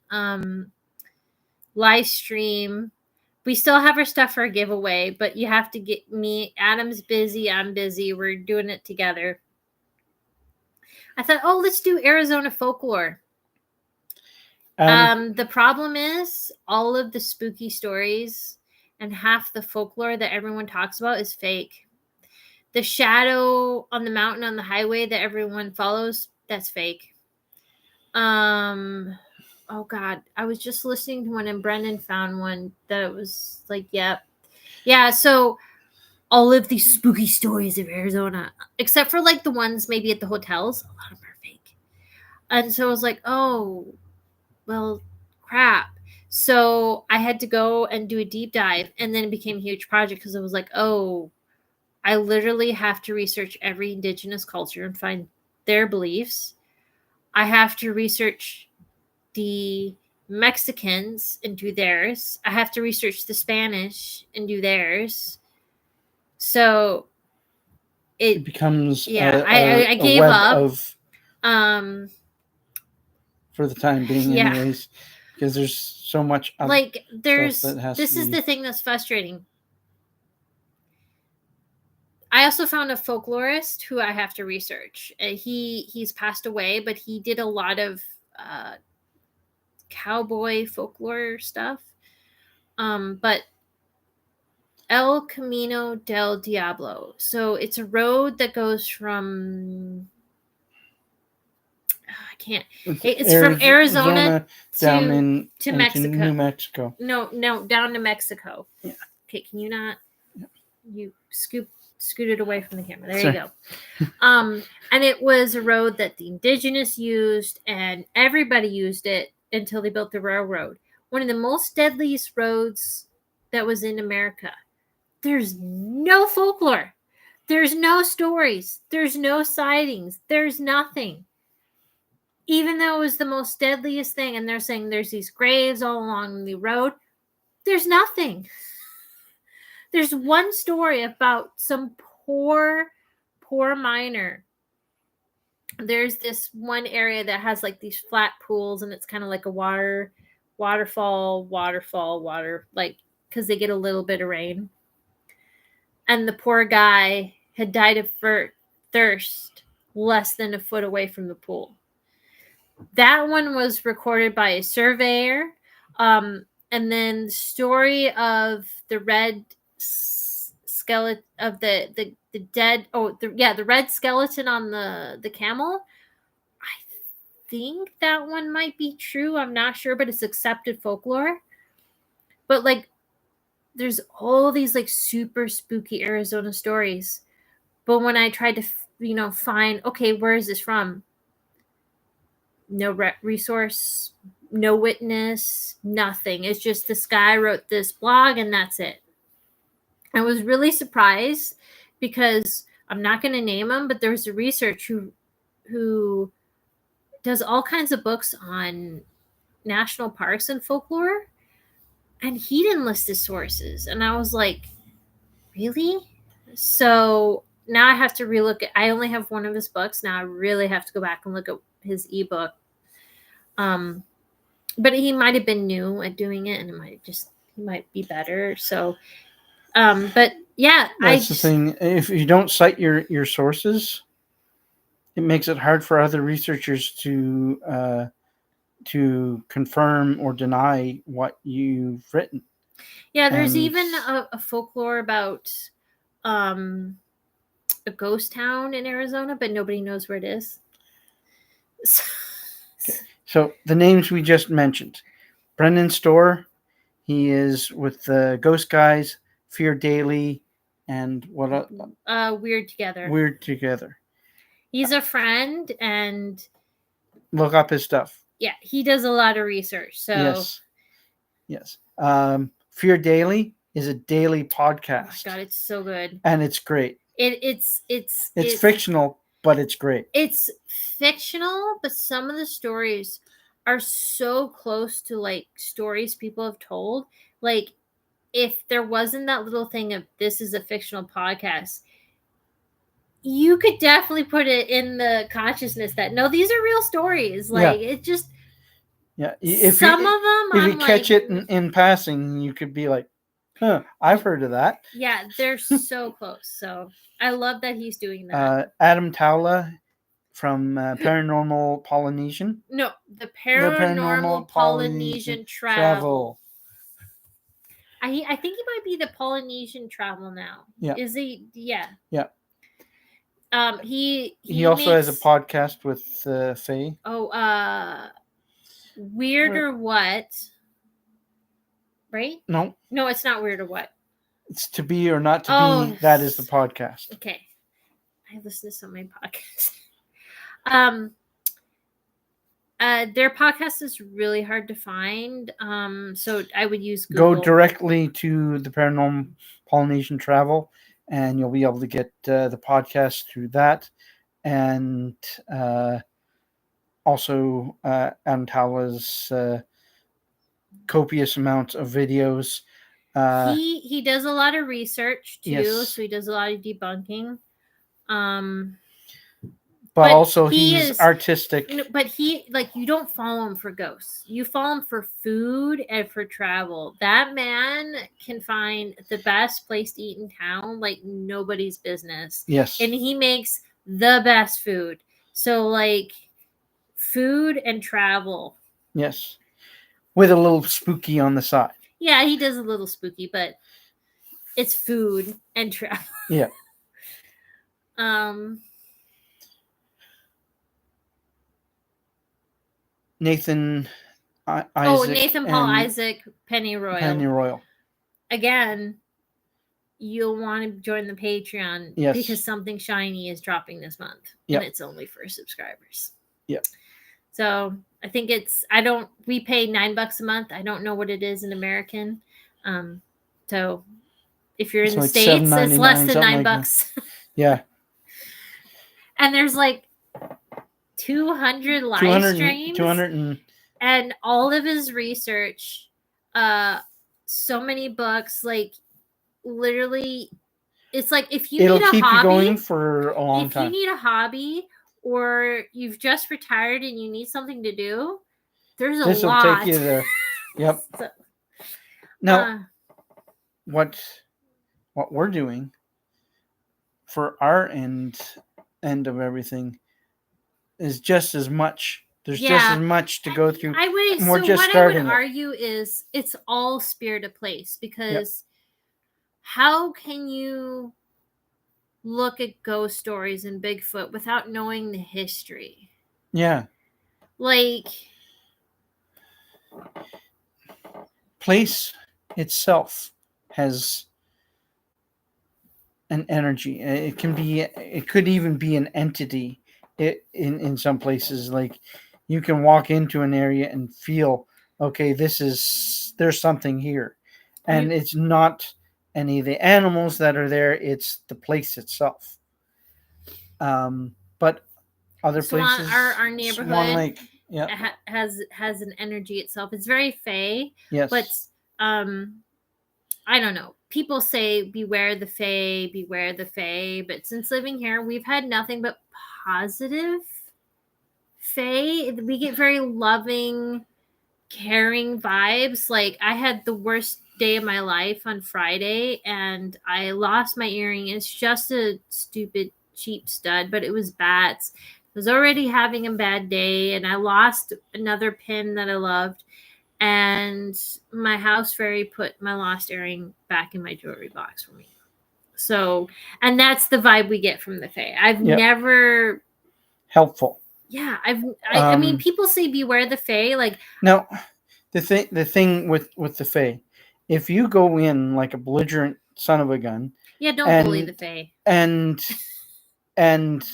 live stream. We still have our stuff for a giveaway, but you have to get me. Adam's busy. I'm busy. We're doing it together. I thought, let's do Arizona folklore. The problem is all of the spooky stories and half the folklore that everyone talks about is fake. The shadow on the mountain on the highway that everyone follows, that's fake. Oh God, I was just listening to one and Brendan found one that was like, yep. Yeah, so all of these spooky stories of Arizona, except for like the ones maybe at the hotels, a lot of them are fake. And so I was like, oh, well, crap. So I had to go and do a deep dive, and then it became a huge project because I was like, oh, I literally have to research every indigenous culture and find their beliefs. I have to research the Mexicans and do theirs. I have to research the Spanish and do theirs. So it becomes I gave up for the time being, anyways, because there's so much this is the thing that's frustrating. I also found a folklorist who I have to research. He's passed away, but he did a lot of cowboy folklore stuff. But El Camino del Diablo. So it's a road that goes from it's from Arizona down to Mexico. New Mexico. No, down to Mexico. Yeah. Okay, can you not? You scoot it away from the camera. There Sorry. you go. And it was a road that the indigenous used, and everybody used it until they built the railroad. One of the most deadliest roads that was in America. There's no folklore. There's no stories. There's no sightings. There's nothing. Even though it was the most deadliest thing, and they're saying there's these graves all along the road, there's nothing. There's one story about some poor miner. There's this one area that has like these flat pools, and it's kind of like a waterfall, like because they get a little bit of rain. And the poor guy had died of thirst less than a foot away from the pool. That one was recorded by a surveyor. And then the story of the red skeleton of the dead. The red skeleton on the camel. I think that one might be true. I'm not sure, but it's accepted folklore. But like, there's all these like super spooky Arizona stories. But when I tried to, find, okay, where is this from? No resource, no witness, nothing. It's just this guy wrote this blog and that's it. I was really surprised because I'm not going to name him, but there was a researcher who does all kinds of books on national parks and folklore, and he didn't list his sources, and I was like, really? So now I have to relook at. I only have one of his books now. I really have to go back and look at his ebook. But he might have been new at doing it, and he might be better. So, but yeah, That's the thing. If you don't cite your sources, it makes it hard for other researchers to confirm or deny what you've written. Yeah, there's even a folklore about a ghost town in Arizona, but nobody knows where it is. So the names we just mentioned: Brendan Storr, he is with the Ghost Guys, Fear Daily, and what? Weird Together. Weird Together. He's a friend, and look up his stuff. Yeah, he does a lot of research. So yes. Fear Daily is a daily podcast. Oh my God, it's so good, and it's great. It's fictional, but it's great. It's fictional, but some of the stories are so close to like stories people have told. Like, if there wasn't that little thing of this is a fictional podcast, you could definitely put it in the consciousness that no, these are real stories. Like, it just If you catch it in passing, you could be like, huh, I've heard of that. Yeah, they're so close. So I love that he's doing that. Adam Towla from Paranormal Polynesian. No, the Paranormal Polynesian Travel. I think he might be the Polynesian Travel now. Yeah. Is he? Yeah. Yeah. He also has a podcast with Faye. Weird or What? Right? No, it's not Weird or What. It's To Be or Not to Be. That is the podcast. Okay, I listen to so many podcasts. Their podcast is really hard to find. So I would use Google. Go directly to the Paranormal Polynesian Travel, and you'll be able to get the podcast through that, and also Adam Towla's copious amounts of videos. He does a lot of research too, yes. So he does a lot of debunking. But also he's artistic. But you don't follow him for ghosts. You follow him for food and for travel. That man can find the best place to eat in town like nobody's business. Yes. And he makes the best food. So like food and travel. Yes. With a little spooky on the side. Yeah, he does a little spooky, but it's food and travel. Yeah. Nathan Isaac. Nathan Paul Isaac, Pennyroyal. Pennyroyal. Again, you'll want to join the Patreon because Something Shiny is dropping this month. Yep. And it's only for subscribers. Yeah. So I think we pay $9 a month. I don't know what it is in American. So if you're in the States, it's less than $9. Yeah. And there's like 200 live streams. 200 and all of his research, so many books, like literally it's like if you it'll need a keep hobby, you going for a long time. If you need a hobby or you've just retired and you need something to do, there's a lot. This will take you there. Yep. So, now, what we're doing for our end of everything is just as much. There's just as much to go through. I would argue is it's all spirit of place because how can you look at ghost stories and Bigfoot without knowing the history? Yeah. Like place itself has an energy. It could even be an entity in some places. Like you can walk into an area and feel, okay, there's something here. And it's not any of the animals that are there, it's the place itself. But other Swan, places. our Swan neighborhood Lake. Yeah. has an energy itself. It's very fey, Yes. but I don't know. People say beware the fae, but since living here, we've had nothing but positive fae. We get very loving, caring vibes. Like I had the worst day of my life on Friday and I lost my earring. It's just a stupid cheap stud, but it was bats. I was already having a bad day and I lost another pin that I loved. And my house fairy put my lost earring back in my jewelry box for me. So, and that's the vibe we get from the fae. I've Yep. never Helpful. Yeah, I mean, people say beware the fae. Like Now, the thing with the fae, if you go in like a belligerent son of a gun, yeah, don't bully the fae. and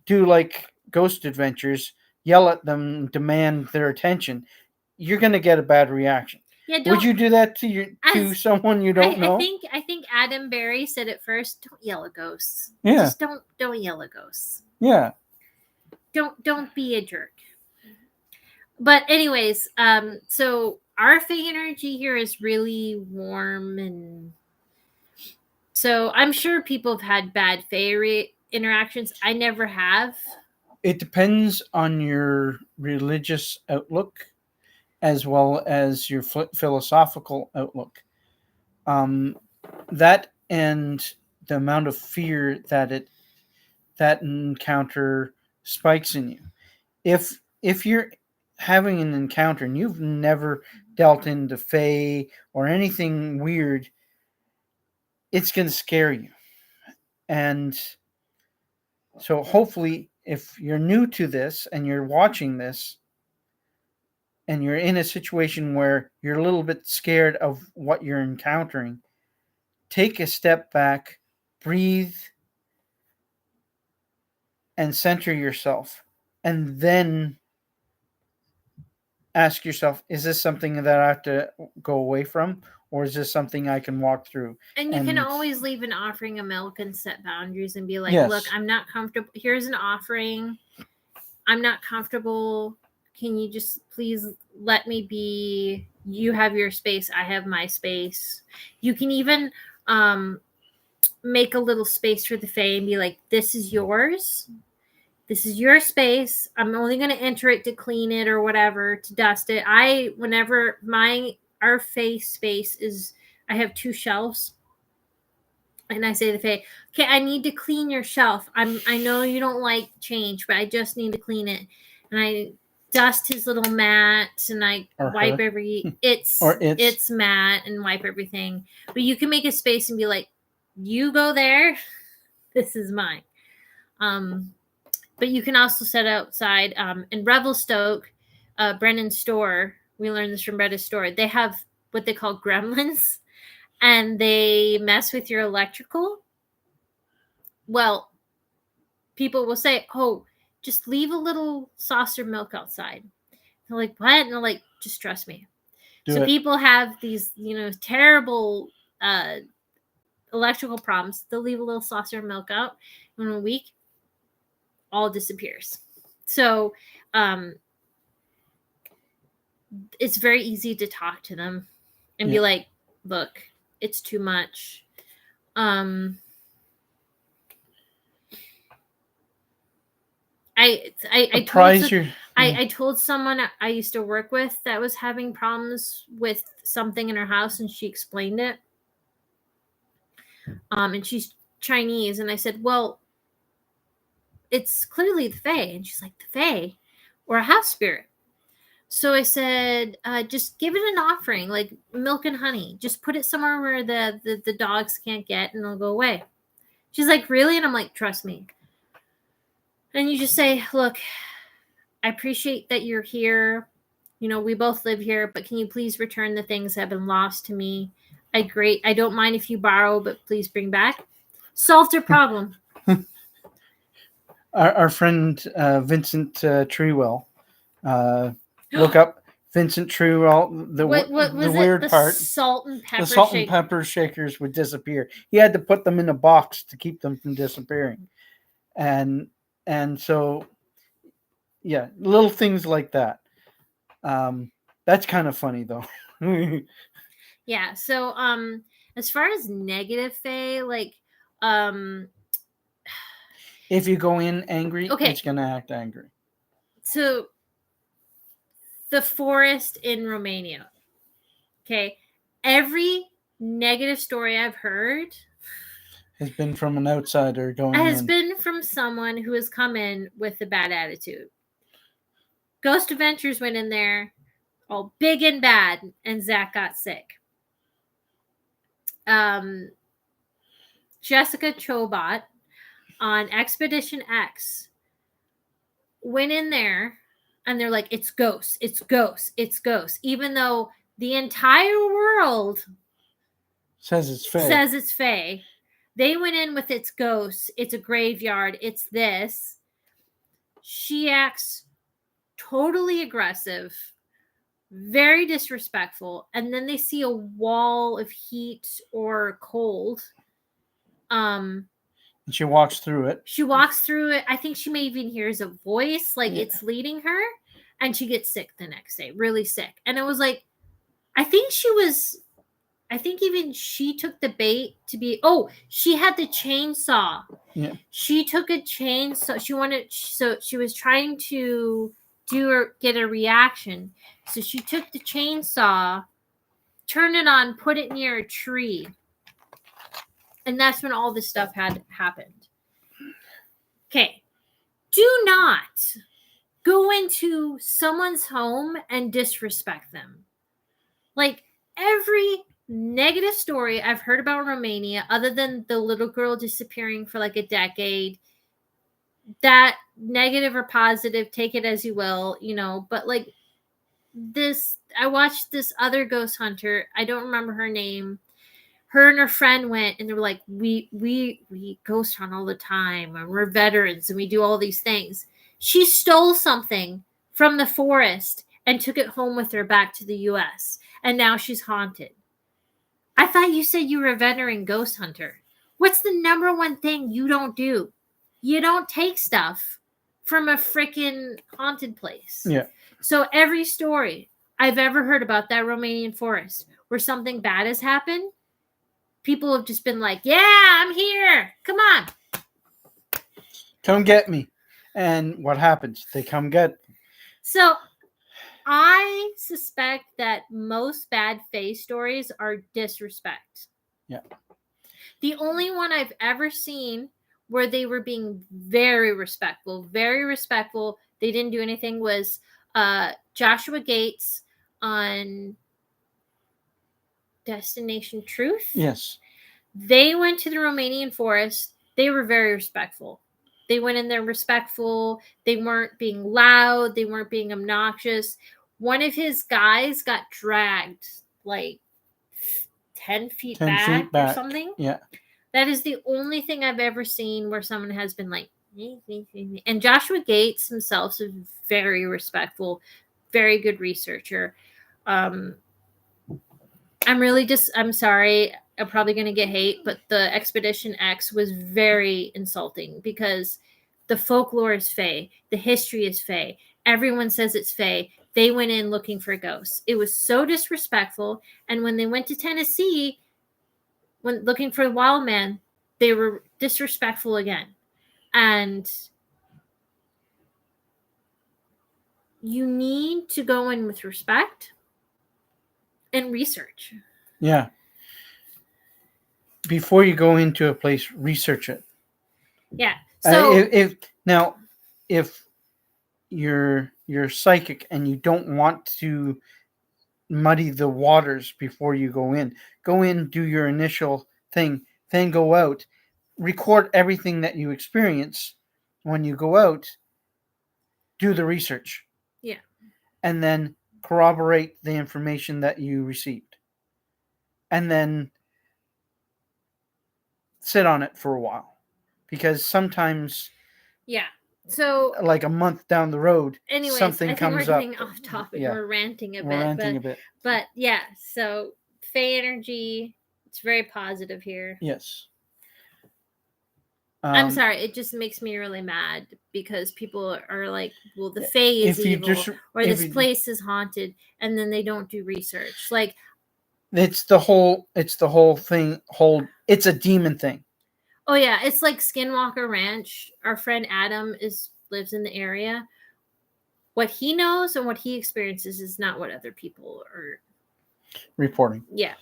do like ghost adventures, yell at them, demand their attention, you're gonna get a bad reaction. Yeah, would you do that to someone you don't know? I think Adam Berry said it first. Don't yell at ghosts. Yeah. Just don't yell at ghosts. Yeah. Don't be a jerk. But anyways, so our fae energy here is really warm, and so I'm sure people have had bad fae interactions. I never have. It depends on your religious outlook as well as your philosophical outlook. That and the amount of fear that encounter spikes in you. If you're having an encounter and you've never dealt into fae or anything weird, it's going to scare you. And so hopefully if you're new to this and you're watching this and you're in a situation where you're a little bit scared of what you're encountering, take a step back, breathe, and center yourself. And then ask yourself, is this something that I have to go away from? Or is this something I can walk through? And you can always leave an offering of milk and set boundaries and be like, Yes. Look, I'm not comfortable. Here's an offering. I'm not comfortable. Can you just please let me be? You have your space. I have my space. You can even make a little space for the fae and be like, this is yours. This is your space. I'm only going to enter it to clean it or whatever, to dust it. Our fae space is, I have 2 shelves. And I say to the fae, okay, I need to clean your shelf. I know you don't like change, but I just need to clean it. And I dust his little mat and I wipe it's mat and wipe everything. But you can make a space and be like, you go there. This is mine. But you can also set outside in Revelstoke, Brennan's store. We learned this from Brennan's store. They have what they call gremlins, and they mess with your electrical. Well, people will say, "Oh, just leave a little saucer of milk outside." They're like, "What?" And they're like, "Just trust me." So people have these, terrible electrical problems. They'll leave a little saucer of milk out, and in a week, all disappears. So it's very easy to talk to them and be like, look, it's too much. I told someone I used to work with that was having problems with something in her house, and she explained it. And she's Chinese, and I said, well, it's clearly the fae. And she's like, the fae or a house spirit. So I said, just give it an offering, like milk and honey. Just put it somewhere where the dogs can't get, and it'll go away. She's like, really? And I'm like, trust me. And you just say, look, I appreciate that you're here. We both live here, but can you please return the things that have been lost to me? I don't mind if you borrow, but please bring back. Solved her problem. Our friend Vincent Treewell. Look up Vincent Treewell. The weird part. Salt and pepper. The salt and pepper shakers would disappear. He had to put them in a box to keep them from disappearing. And And so, yeah, little things like that. That's kind of funny though. Yeah. So as far as negative fae, like um If you go in angry, Okay. it's gonna act angry. so the forest in Romania. Okay. Every negative story I've heard Has been from an outsider going has in. been from someone who has come in with a bad attitude. Ghost Adventures went in there all big and bad, and Zach got sick. Jessica Chobot on Expedition X went in there and they're like, it's ghosts, it's ghosts, it's ghosts. Even though the entire world Says it's fake. says it's fae, they went in with its ghosts, it's a graveyard, it's this. She acts totally aggressive, very disrespectful, and then they see a wall of heat or cold. And she walks through it. She walks through it. I think she may even hears a voice, like Yeah. it's leading her, and she gets sick the next day, really sick. And it was like, I think even she took the bait to be, she had the chainsaw. Yeah. She took a chainsaw. She was trying to get a reaction. So she took the chainsaw, turned it on, put it near a tree. And that's when all this stuff had happened. Okay. Do not go into someone's home and disrespect them. Like, every negative story I've heard about Romania, other than the little girl disappearing for like a decade, that negative or positive, take it as you will, but like this, I watched this other ghost hunter, I don't remember her name. Her and her friend went and they were like, we ghost hunt all the time and we're veterans and we do all these things. She stole something from the forest and took it home with her back to the US. And now she's haunted. I thought you said you were a veteran ghost hunter. What's the number one thing you don't do? You don't take stuff from a freaking haunted place. Yeah. So every story I've ever heard about that Romanian forest where something bad has happened, people have just been like, yeah, I'm here. Come on. Come get me. And what happens? They come get. So I suspect that most bad fae stories are disrespect. Yeah. The only one I've ever seen where they were being very respectful, they didn't do anything, was Joshua Gates on Destination Truth. Yes. They went to the Romanian forest. They were very respectful. They went in there respectful. They weren't being loud. They weren't being obnoxious. One of his guys got dragged like 10 feet back or something. Yeah. That is the only thing I've ever seen where someone has been like, and Joshua Gates himself is very respectful, very good researcher. I'm sorry, I'm probably going to get hate, but the Expedition X was very insulting because the folklore is fae, the history is fae, everyone says it's fae. They went in looking for ghosts. It was so disrespectful. And when they went to Tennessee, when looking for the wild man, they were disrespectful again. And you need to go in with respect and research. Yeah. Before you go into a place, research it. Yeah. So if you're psychic and you don't want to muddy the waters before you go in, do your initial thing, then go out, record everything that you experience when you go out, do the research. Yeah. And then corroborate the information that you received. And then sit on it for a while. Because sometimes, yeah. So like a month down the road, anyways, something comes up. We're getting off topic. Yeah. We're ranting a bit. bit. But yeah, so fae energy, it's very positive here. Yes. I'm sorry, it just makes me really mad because people are like, well, the Fae is if you evil, just or if this you, place is haunted, and then they don't do research. Like, it's the whole thing. It's a demon thing. oh yeah, it's like Skinwalker Ranch. Our friend Adam lives in the area. What he knows and what he experiences is not what other people are Reporting. Yeah,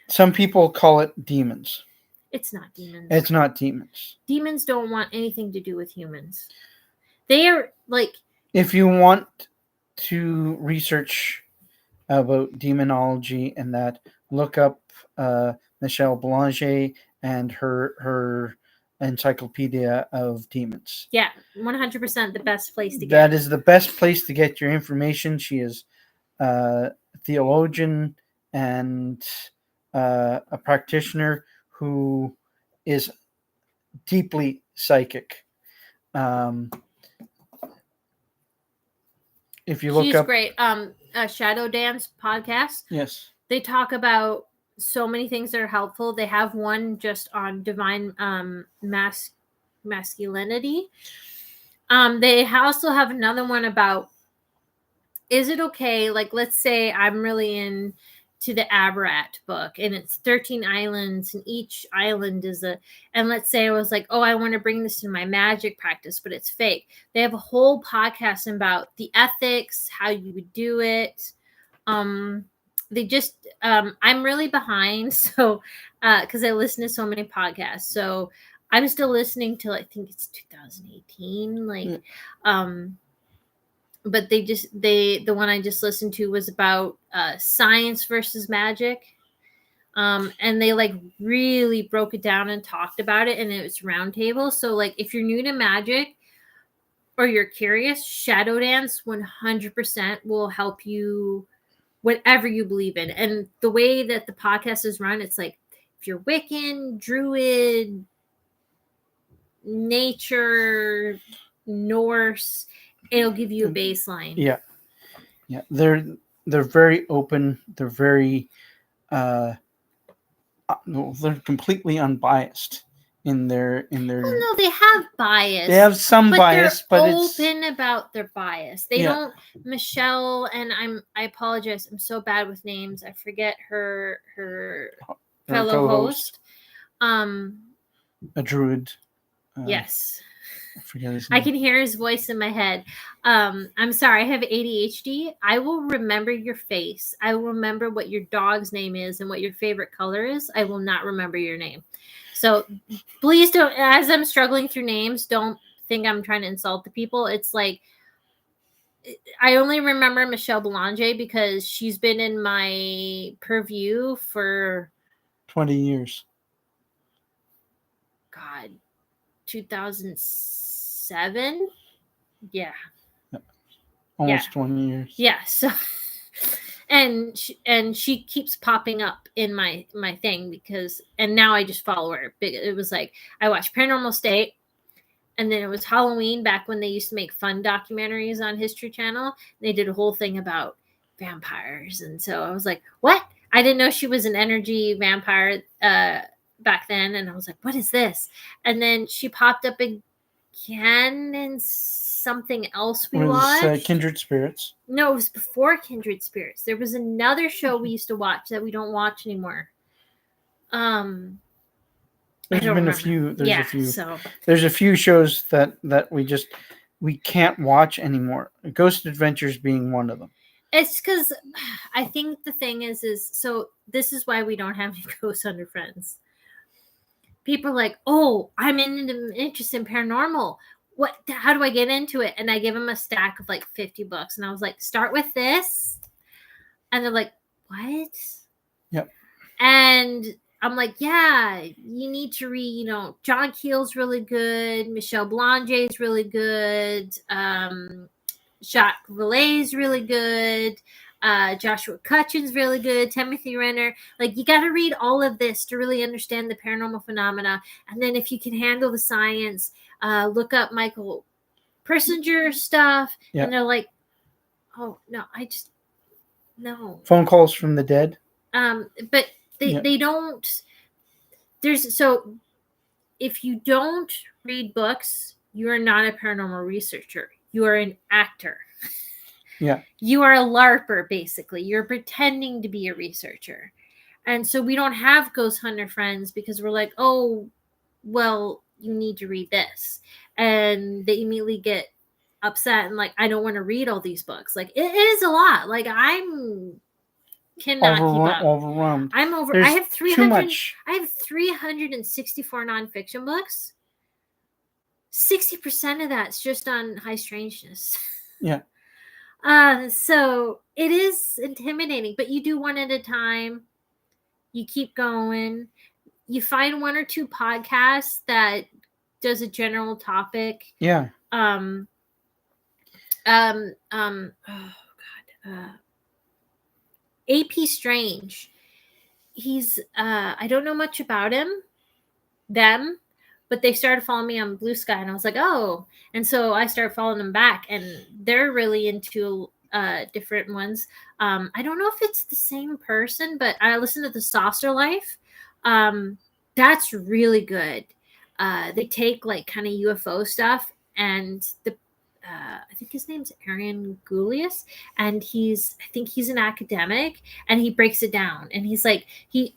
Some people call it demons. it's not demons. It's not demons. Demons don't want anything to do with humans. They are like, If you want to research about demonology and that, look up Michelle Belanger and her encyclopedia of demons. yeah, 100% the best place to get. That is the best place to get your information. She is a theologian and a practitioner who is deeply psychic. If you look She's up, great. Shadow Dance podcast. yes, they They talk about so many things that are helpful. They have one just on divine masculinity. They also have another one about, is it okay? Like, let's say I'm really into the Abarat book and it's 13 islands and each island is and let's say I was like, oh, I want to bring this to my magic practice, but it's fake. They have a whole podcast about the ethics, how you would do it. They just, I'm really behind. So, cause I listen to so many podcasts. So I'm still listening till I think it's 2018. Like, but the one I just listened to was about science versus magic. And they like really broke it down and talked about it, and it was roundtable. So like if you're new to magic or you're curious, Shadow Dance 100% will help you whatever you believe in. And the way that the podcast is run, it's like if you're Wiccan, Druid, nature, Norse, it'll give you a baseline. Yeah. They're very open. They're very they're completely unbiased in their. Oh no, they have bias. They have some bias, but they're it's open about their bias. They don't. Michelle and I apologize. I'm so bad with names. I forget her fellow co-host. host. A druid. Yes. I forget his name. I can hear his voice in my head. I'm sorry, I have ADHD. I will remember your face. I will remember what your dog's name is and what your favorite color is. I will not remember your name. So please don't, as I'm struggling through names, don't think I'm trying to insult the people. It's like, I only remember Michelle Belanger because she's been in my purview for 20 years. God, 2007. Yeah. Almost 20 years. Yeah. So, and she keeps popping up in my thing because, and now I just follow her. It was like I watched Paranormal State, and then it was Halloween back when they used to make fun documentaries on History Channel. They did a whole thing about vampires, and so I was like, what? I didn't know she was an energy vampire back then, and I was like, what is this? And then she popped up again in something else we watched. Kindred Spirits. No, it was before Kindred Spirits. There was another show we used to watch that we don't watch anymore. There's been a few. So there's a few shows that we can't watch anymore. Ghost Adventures being one of them. It's because I think the thing is so this is why we don't have any Ghost Hunter friends. People are like, oh, I'm interested in paranormal. How do I get into it? And I give them a stack of like $50. And I was like, start with this. And they're like, what? Yep. And I'm like, yeah, you need to read, John Keel's really good. Michelle Belanger's really good. Jacques Vallée's really good. Joshua Cutchin's really good. Timothy Renner. Like, you got to read all of this to really understand the paranormal phenomena. And then if you can handle the science, look up Michael Persinger stuff. Yeah. And they're like, oh, no, no. Phone Calls from the Dead. But they don't. if you don't read books, you are not a paranormal researcher. You are an actor. Yeah. You are a LARPer, basically. You're pretending to be a researcher. And so we don't have ghost hunter friends because we're like, oh, well, you need to read this. And they immediately get upset and like, I don't want to read all these books. Like, it is a lot. Like, cannot keep up. Overwhelmed. I'm over. There's I have too 300. much. I have 364 nonfiction books. 60% of that's just on high strangeness. Yeah. So it is intimidating, but you do one at a time. You keep going. You find one or two podcasts that does a general topic. Yeah. Oh God. AP Strange. He's I don't know much about them, but they started following me on Blue Sky, and I was like, oh. And so I started following them back, and they're really into different ones. I don't know if it's the same person, but I listened to the Saucer Life. That's really good. They take like kind of UFO stuff, and I think his name's Aaron Gulius, and I think he's an academic, and he breaks it down. And he's like,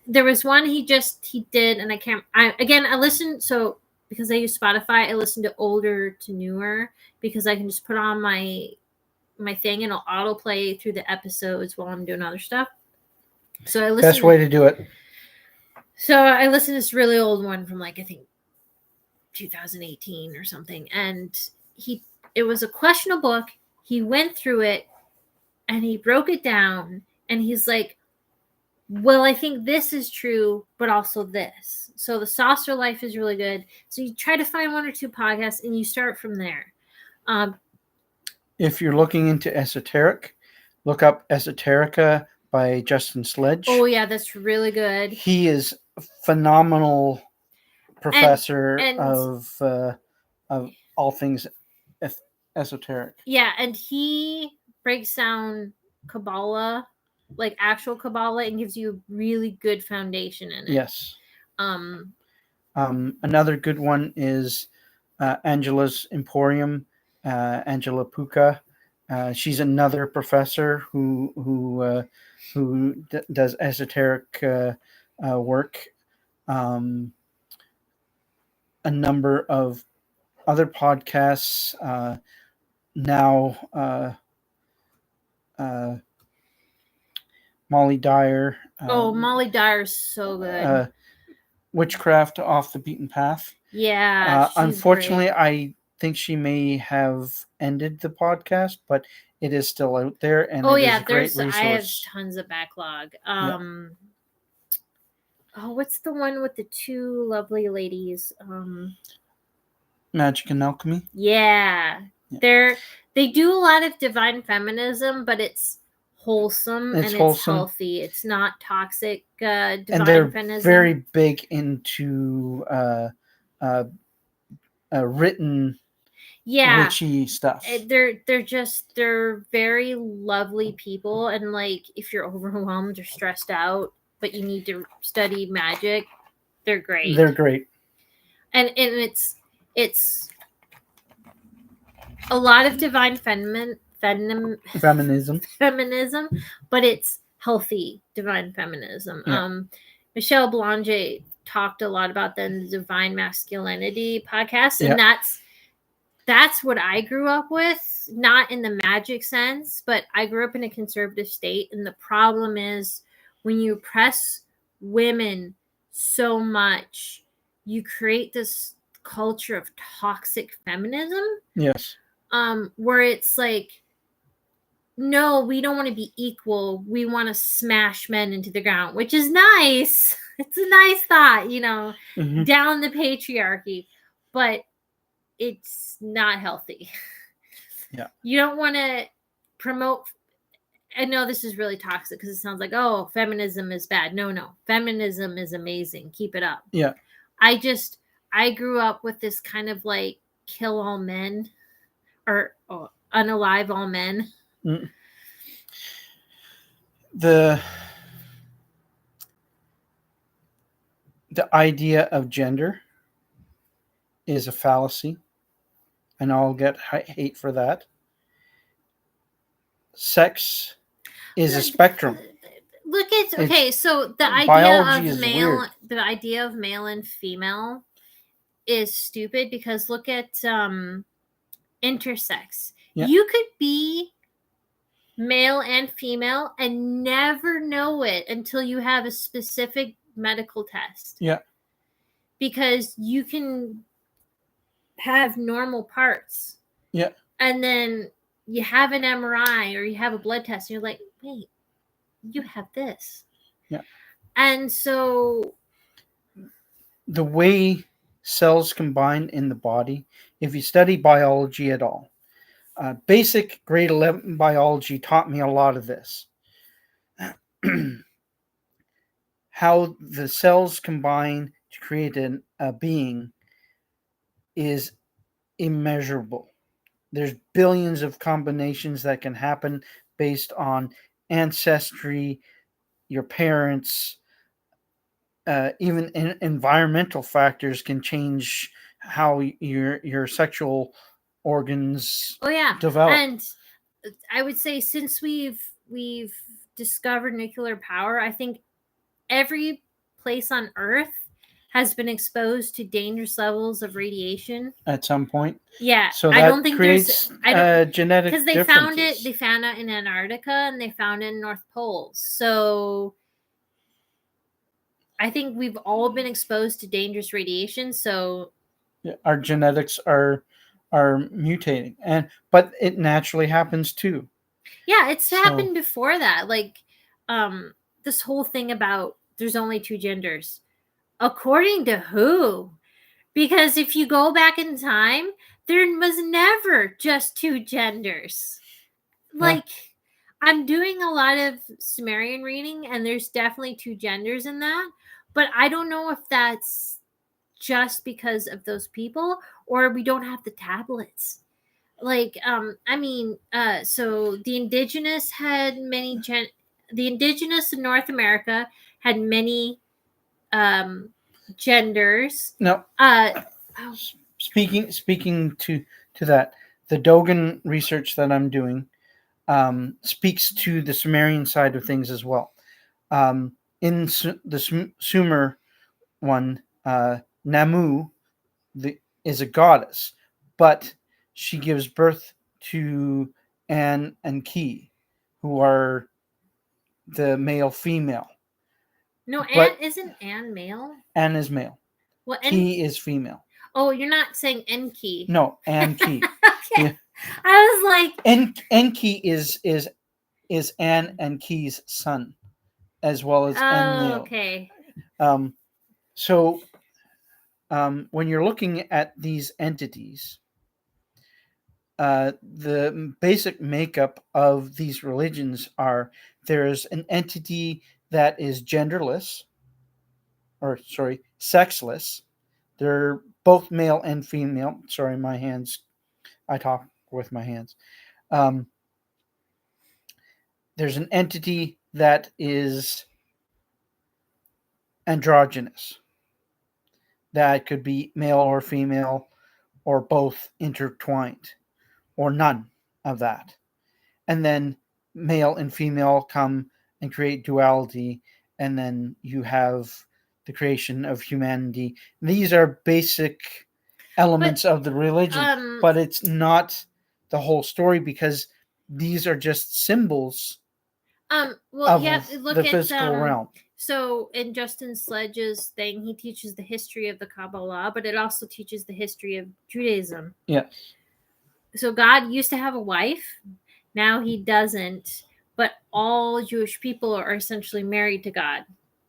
there was one he did, and I listened, so because I use Spotify, I listen to older to newer because I can just put on my thing and it'll autoplay through the episodes while I'm doing other stuff. So I listened. Best way to do it. So I listened to this really old one from like, I think 2018 or something, and it was a questionable book. He went through it and he broke it down, and he's like, well, I think this is true, but also this. So the Saucer Life is really good. So you try to find one or two podcasts and you start from there. If you're looking into esoteric, look up Esoterica by Justin Sledge. Oh yeah, that's really good. He is a phenomenal professor of all things esoteric. Yeah, and he breaks down Kabbalah, like actual Kabbalah, and gives you a really good foundation in it. Yes. Another good one is Angela's Emporium, Angela Puka. She's another professor who does esoteric work. A number of other podcasts now. Molly Dyer. Molly Dyer's so good. Witchcraft Off the Beaten Path. Yeah. Unfortunately, great. I think she may have ended the podcast, but it is still out there, and is a great resource. I have tons of backlog. What's the one with the two lovely ladies? Magic and Alchemy. Yeah. They do a lot of divine feminism, but it's wholesome and it's healthy. It's not toxic divine and they're feminism. Very big into written witchy stuff. They're very lovely people, and like if you're overwhelmed or stressed out but you need to study magic, they're great. And it's a lot of divine feminism, but it's healthy divine feminism. Yeah. Michelle Belanger talked a lot about that in the Divine Masculinity podcast, and that's what I grew up with, not in the magic sense, but I grew up in a conservative state, and the problem is when you oppress women so much, you create this culture of toxic feminism. Yes. Where it's like, no, we don't want to be equal. We want to smash men into the ground, which is nice. It's a nice thought, down the patriarchy, but it's not healthy. Yeah. You don't want to promote. I know this is really toxic because it sounds like, oh, feminism is bad. No. Feminism is amazing. Keep it up. Yeah. I grew up with this kind of like kill all men or unalive all men. The idea of gender is a fallacy, and I'll get hate for that. Sex is a spectrum. Look at okay, so the biology idea of is male, weird. the idea of male and female is stupid because look at intersex. Yeah. You could be male and female and never know it until you have a specific medical test. Yeah. Because you can have normal parts. Yeah. And then you have an MRI or you have a blood test and you're like, wait, you have this. Yeah. And so the way cells combine in the body, if you study biology at all, basic grade 11 biology taught me a lot of this. How the cells combine to create a being is immeasurable. There's billions of combinations that can happen based on ancestry, your parents, even environmental factors can change how your sexual organs develop. And I would say since we've discovered nuclear power, I think every place on Earth has been exposed to dangerous levels of radiation At some point. Yeah. So I that don't think creates genetic because they differences. found it in Antarctica and they found it in North Pole. So I think we've all been exposed to dangerous radiation. So our genetics are mutating, but it naturally happens too. Yeah, it's happened before that. Like this whole thing about there's only two genders. According to who? Because if you go back in time, there was never just two genders. Like I'm doing a lot of Sumerian reading and there's definitely two genders in that, but I don't know if that's just because of those people or we don't have the tablets. Like so the indigenous had many the indigenous in North America had many genders. No. Speaking to that, the Dogon research that I'm doing speaks to the Sumerian side of things as well. In the Sumer one, Namu is a goddess, but she gives birth to An and Ki, who are the male female. No, An isn't An male? An is male. Well, Ki is female. Oh, you're not saying Enki. No, Enki. Okay. Yeah. I was like Enki is An and Ki's son, as well as Enlil. Okay. So when you're looking at these entities, the basic makeup of these religions are there's an entity that is genderless, sexless. They're both male and female. Sorry, my hands. I talk with my hands. There's an entity that is androgynous. That could be male or female or both intertwined or none of that. And then male and female come and create duality, and then you have the creation of humanity. These are basic elements of the religion, but it's not the whole story because these are just symbols of the physical realm. So in Justin Sledge's thing, he teaches the history of the Kabbalah, but it also teaches the history of Judaism. Yes. So God used to have a wife. Now he doesn't. But all Jewish people are essentially married to God.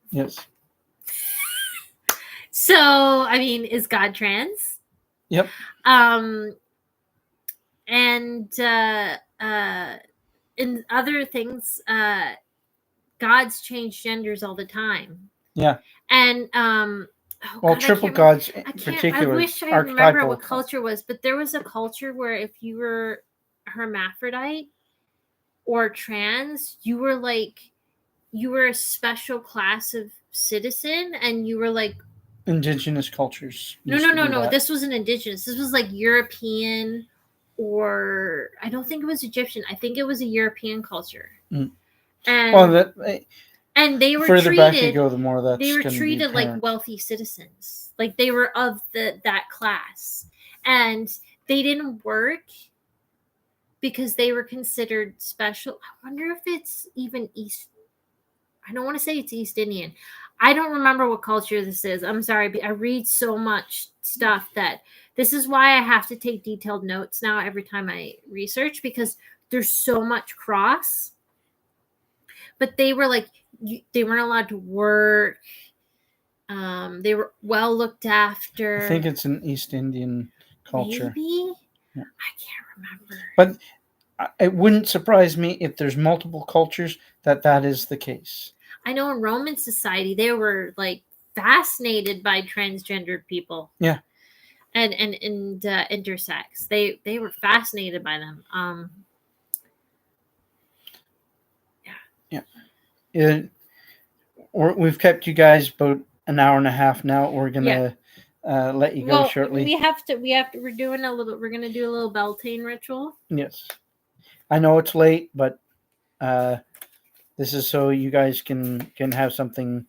Yes. So, I mean, is God trans? Yep. And in other things, gods change genders all the time. Yeah. And triple gods in particular. I wish I remember what culture was, but there was a culture where if you were hermaphrodite or trans, you were a special class of citizen, and you were like indigenous cultures. No, used no, to no, do no. that. This wasn't indigenous. This was like European, or I don't think it was Egyptian. I think it was a European culture. Mm. And Well, and they were further back you treated go, the more that's they were going to be treated like apparent. wealthy citizens. Like they were of that class. And they didn't work because they were considered special. I wonder if it's even I don't want to say it's East Indian. I don't remember what culture this is. I'm sorry, but I read so much stuff that this is why I have to take detailed notes now every time I research, because there's so much cross. But they were like, they weren't allowed to work. They were well looked after. I think it's an East Indian culture. Maybe? Yeah. I can't remember. But it wouldn't surprise me if there's multiple cultures that is the case. I know in Roman society they were like fascinated by transgendered people. Yeah. And intersex. They were fascinated by them. We've kept you guys about an hour and a half now. We're gonna let you go shortly. We're gonna do a little Beltane ritual. Yes, I know it's late, but this is so you guys can have something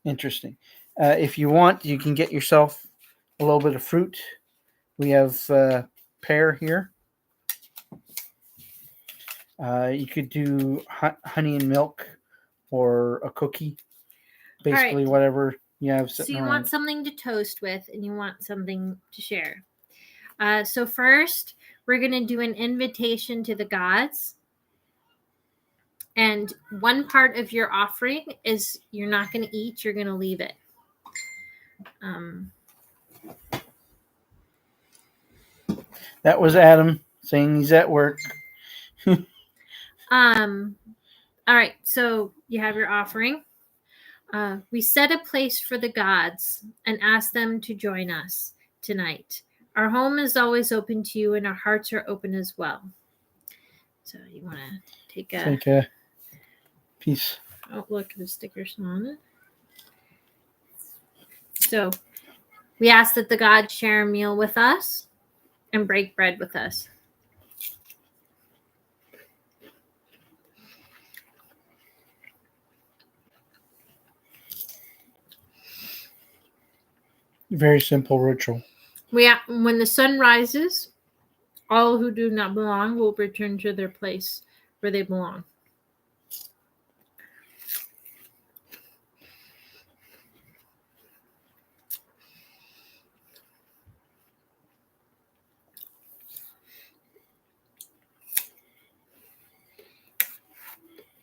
interesting. If you want, you can get yourself a little bit of fruit. We have pear here. You could do honey and milk, or a cookie. Basically, right. Whatever you have sitting So you around. want something to toast with, and you want something to share. So first, we're going to do an invitation to the gods. And one part of your offering is you're not going to eat, you're going to leave it. That was Adam saying he's at work. All right, so you have your offering. We set a place for the gods and ask them to join us tonight. Our home is always open to you, and our hearts are open as well. So you want to take a piece. Oh, look, the stickers on it. So we ask that the gods share a meal with us and break bread with us. Very simple ritual. When the sun rises, all who do not belong will return to their place where they belong.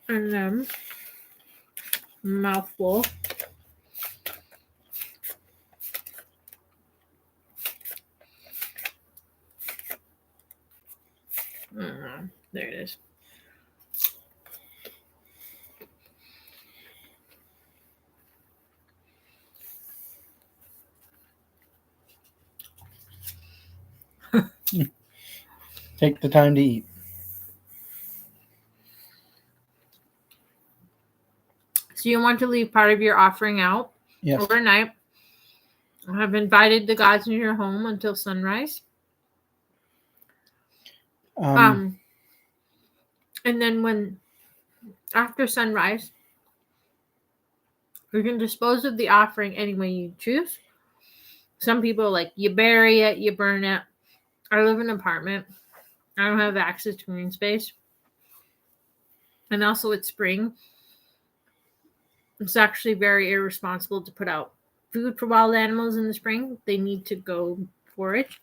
And then, mouthful. There it is. Take the time to eat. So you want to leave part of your offering out overnight. I have invited the gods into your home until sunrise. And then after sunrise, you can dispose of the offering any way you choose. Some people you bury it, you burn it. I live in an apartment. I don't have access to green space. And also it's spring. It's actually very irresponsible to put out food for wild animals in the spring. They need to go forage.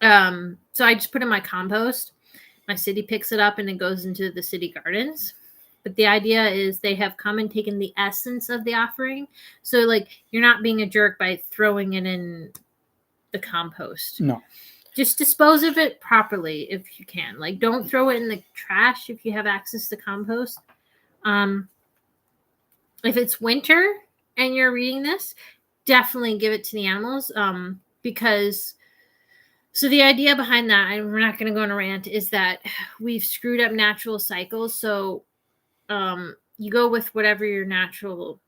So I just put in my compost. My city picks it up and it goes into the city gardens. But the idea is they have come and taken the essence of the offering. So you're not being a jerk by throwing it in the compost. No. Just dispose of it properly if you can. Don't throw it in the trash if you have access to compost. If it's winter and you're reading this, definitely give it to the animals. Because the idea behind that, and we're not going to go on a rant, is that we've screwed up natural cycles. So you go with whatever your natural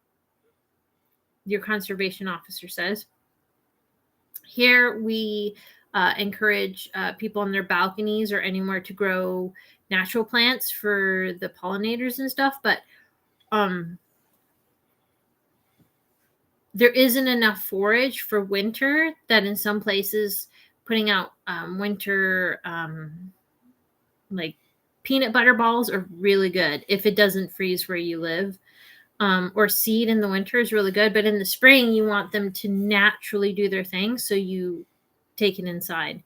your conservation officer says. Here we encourage people on their balconies or anywhere to grow natural plants for the pollinators and stuff, but there isn't enough forage for winter, that in some places putting out winter like peanut butter balls are really good if it doesn't freeze where you live. Or seed in the winter is really good, but in the spring you want them to naturally do their thing, so you take it inside.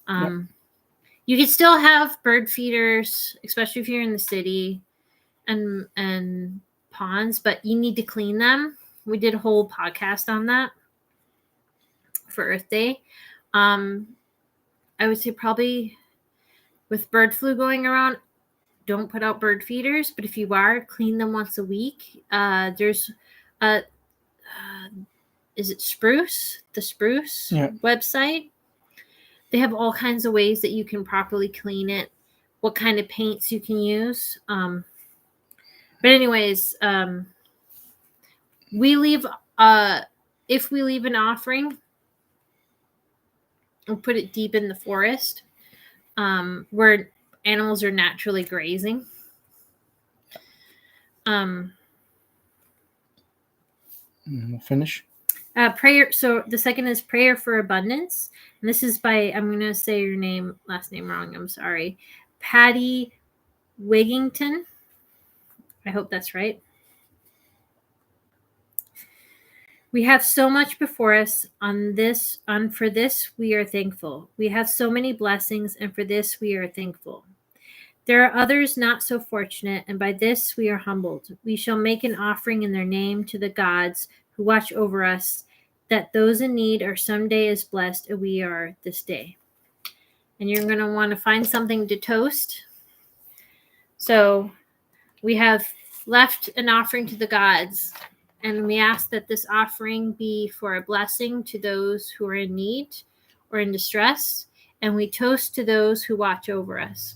You can still have bird feeders, especially if you're in the city, and ponds, but you need to clean them. We did a whole podcast on that for Earth Day. I would say probably with bird flu going around, don't put out bird feeders, but if you are, clean them once a week. There's is it Spruce? The Spruce website. They have all kinds of ways that you can properly clean it, what kind of paints you can use. But anyways, we leave if we leave an offering, we'll put it deep in the forest, where animals are naturally grazing. We'll finish. Prayer. So the second is prayer for abundance. And this is by, I'm going to say your last name wrong. I'm sorry. Patty Wigington. I hope that's right. We have so much before us for this we are thankful. We have so many blessings, and for this we are thankful. There are others not so fortunate, and by this we are humbled. We shall make an offering in their name to the gods who watch over us, that those in need are someday as blessed as we are this day. And you're going to want to find something to toast. So we have left an offering to the gods, and we ask that this offering be for a blessing to those who are in need or in distress, and we toast to those who watch over us.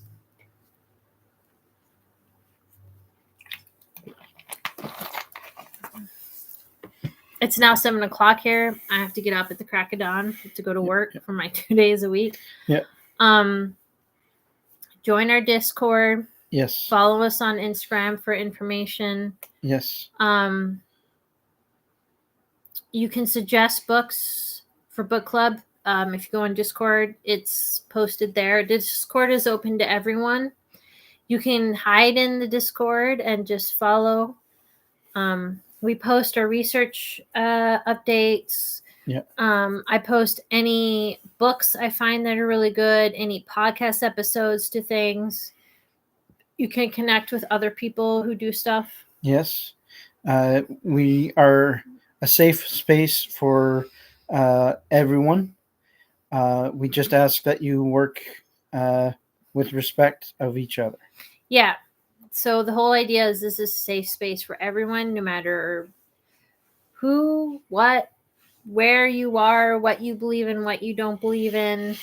It's now 7:00 here. I have to get up at the crack of dawn to go to work for my 2 days a week. Yeah. Join our Discord. Yes. Follow us on Instagram for information. Yes. You can suggest books for book club. If you go on Discord, it's posted there. Discord is open to everyone. You can hide in the Discord and just follow. We post our research updates. Yeah. I post any books I find that are really good, any podcast episodes to things. You can connect with other people who do stuff. Yes. We are a safe space for everyone. We just ask that you work with respect of each other. Yeah. So the whole idea is this is a safe space for everyone, no matter who, what, where you are, what you believe in, what you don't believe in.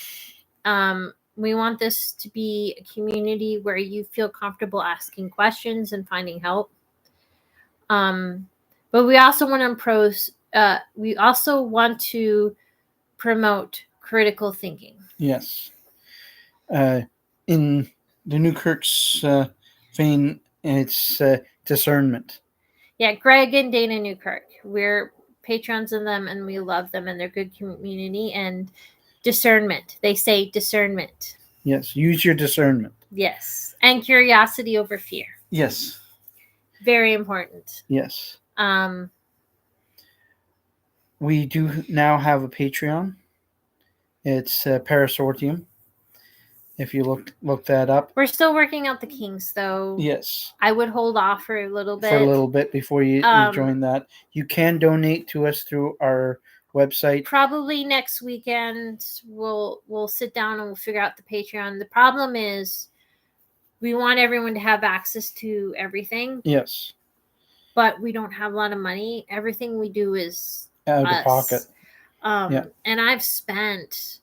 We want this to be a community where you feel comfortable asking questions and finding help. But we also want to promote critical thinking. Yes. In the Newkirk's vein, it's discernment. Yeah, Greg and Dana Newkirk. We're patrons of them, and we love them, and they're good community. And discernment. They say discernment. Yes, use your discernment. Yes, and curiosity over fear. Yes. Very important. Yes. We do now have a Patreon. It's Parasortium. If you look that up. We're still working out the kinks, though. Yes. I would hold off for a little bit. For a little bit before you join that. You can donate to us through our website. Probably next weekend we'll sit down and we'll figure out the Patreon. The problem is we want everyone to have access to everything. Yes. But we don't have a lot of money. Everything we do is out us. of pocket. And I've spent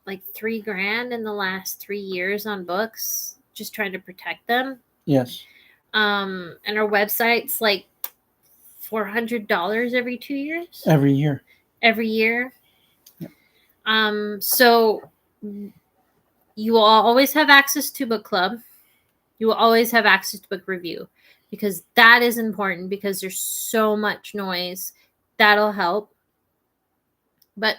like $3,000 in the last 3 years on books, just trying to protect them. Yes. And our website's like $400 every 2 years. Every year. Every year. Yep. So you will always have access to book club. You will always have access to book review, because that is important, because there's so much noise. That'll help. But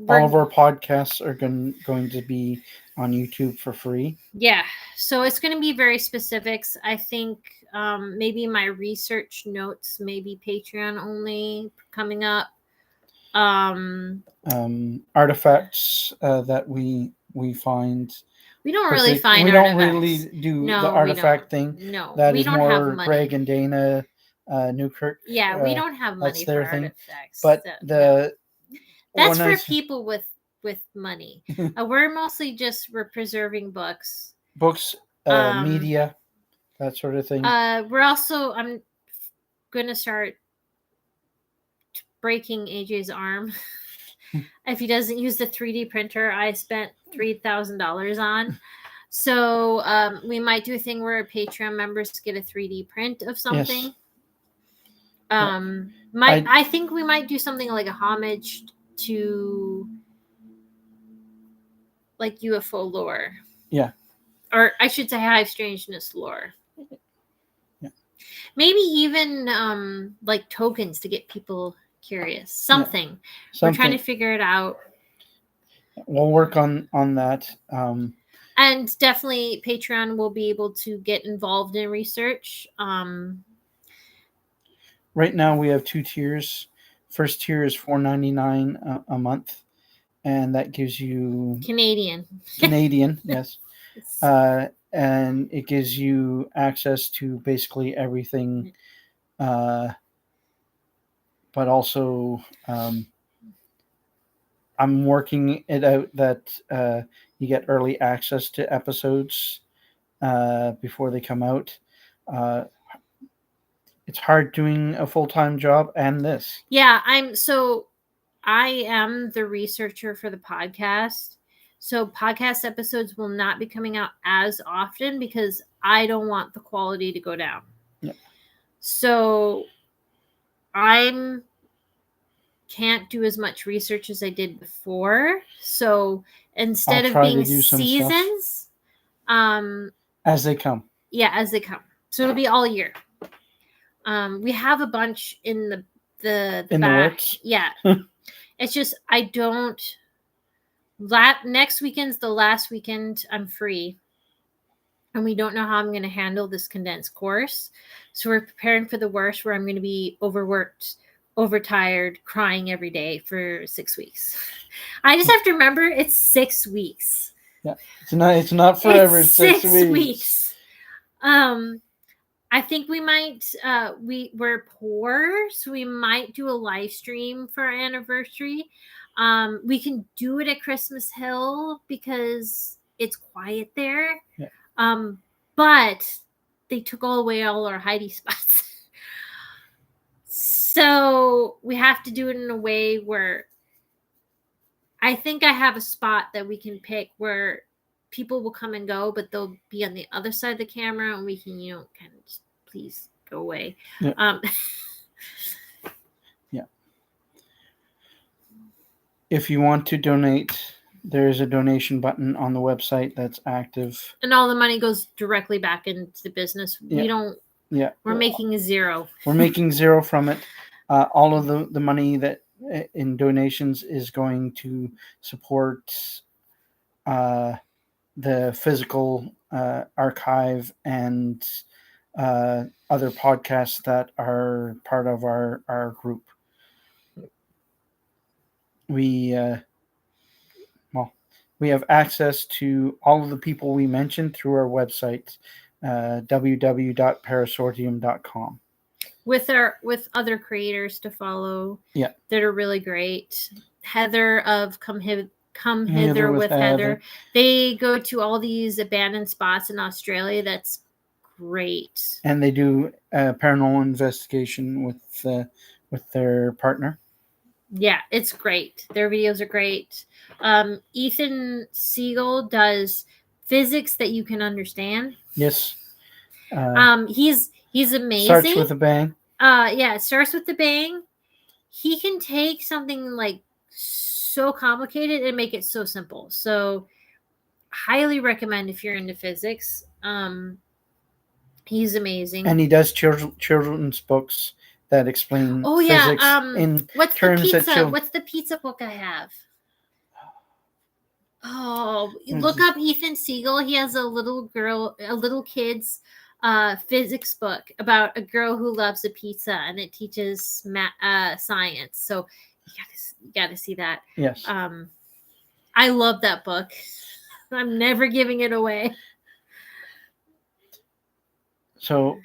all of our podcasts are going to be on YouTube for free. Yeah. So it's going to be very specifics. I think maybe my research notes, maybe Patreon only coming up. Artifacts that we find. We don't really find we artifacts. don't really do the artifact thing. No, that we is don't more have money. Greg and Dana Newkirk. Yeah, we don't have money for artifacts. But that's for people with money. We're mostly we're preserving books, media, that sort of thing. We're also, I'm gonna start breaking AJ's arm if he doesn't use the 3D printer I spent $3,000 on. So we might do a thing where Patreon members get a 3D print of something. Yes. I think we might do something like a homage to like UFO lore. Yeah. Or I should say Hive Strangeness lore. Yeah. Maybe even like tokens to get people curious. Something. We're trying to figure it out. We'll work on that. And definitely Patreon will be able to get involved in research. Right now we have 2 tiers. First tier is $4.99 a month, and that gives you Canadian, yes. And it gives you access to basically everything, but also I'm working it out that you get early access to episodes before they come out. It's hard doing a full-time job and this. Yeah, I am the researcher for the podcast. So podcast episodes will not be coming out as often because I don't want the quality to go down. Yep. So can't do as much research as I did before. So instead of being seasons, as they come. Yeah, as they come. So it'll be all year. We have a bunch in the back. The works. Yeah. It's just next weekend's the last weekend I'm free. And we don't know how I'm going to handle this condensed course. So we're preparing for the worst, where I'm going to be overworked, overtired, crying every day for 6 weeks. I just have to remember it's 6 weeks. Yeah. It's not forever. It's 6 weeks. I think we might, we're poor, so we might do a live stream for our anniversary. We can do it at Christmas Hill because it's quiet there. Yeah. But they took away all our hidey spots. So we have to do it in a way where I think I have a spot that we can pick where people will come and go, but they'll be on the other side of the camera, and we can, kind of just please go away. Yeah. Yeah. If you want to donate, there is a donation button on the website that's active. And all the money goes directly back into the business. Yeah. We don't. Yeah. We're making zero. We're making zero from it. All of the money that in donations is going to support the physical archive and other podcasts that are part of our group. We have access to all of the people we mentioned through our website, www.parasortium.com. With other creators to follow, yeah, that are really great. Heather of Come Hither with Heather. They go to all these abandoned spots in Australia. That's great. And they do paranormal investigation with their partner. Yeah, it's great. Their videos are great. Ethan Siegel does physics that you can understand. Yes. He's amazing. Starts with a bang. Yeah, it starts with the bang. He can take something like so complicated and make it so simple. So highly recommend if you're into physics. He's amazing. And he does children's books that explain Oh yeah. physics in What's the terms that pizza? children. What's the pizza book I have? Oh, What is look it? up Ethan Siegel. He has a little kid's physics book about a girl who loves a pizza, and it teaches science. So you gotta see that. Yes. I love that book. I'm never giving it away. So,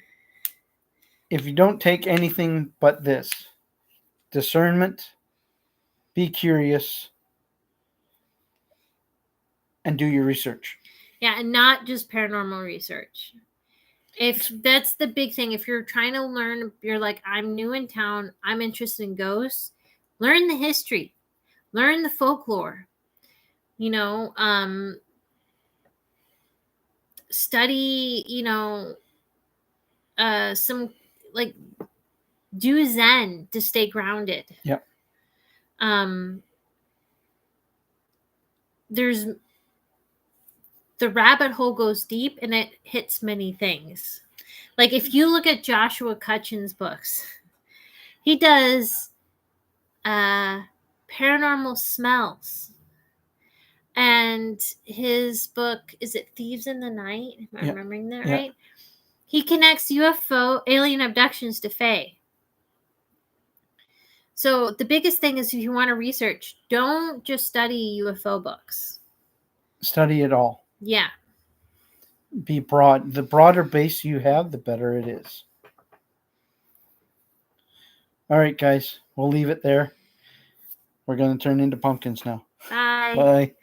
if you don't take anything but this discernment, be curious, and do your research. Yeah, and not just paranormal research. If that's the big thing, if you're trying to learn, you're like, I'm new in town, I'm interested in ghosts, learn the history, learn the folklore. You know, study, some like do Zen to stay grounded. Yep. There's the rabbit hole goes deep and it hits many things. Like if you look at Joshua Cutchin's books, he does paranormal smells. And his book, is it Thieves in the Night? Am I remembering that right? He connects UFO alien abductions to Fae. So the biggest thing is if you want to research, don't just study UFO books. Study it all. Yeah. Be broad. The broader base you have, the better it is. All right, guys. We'll leave it there. We're going to turn into pumpkins now. Bye. Bye.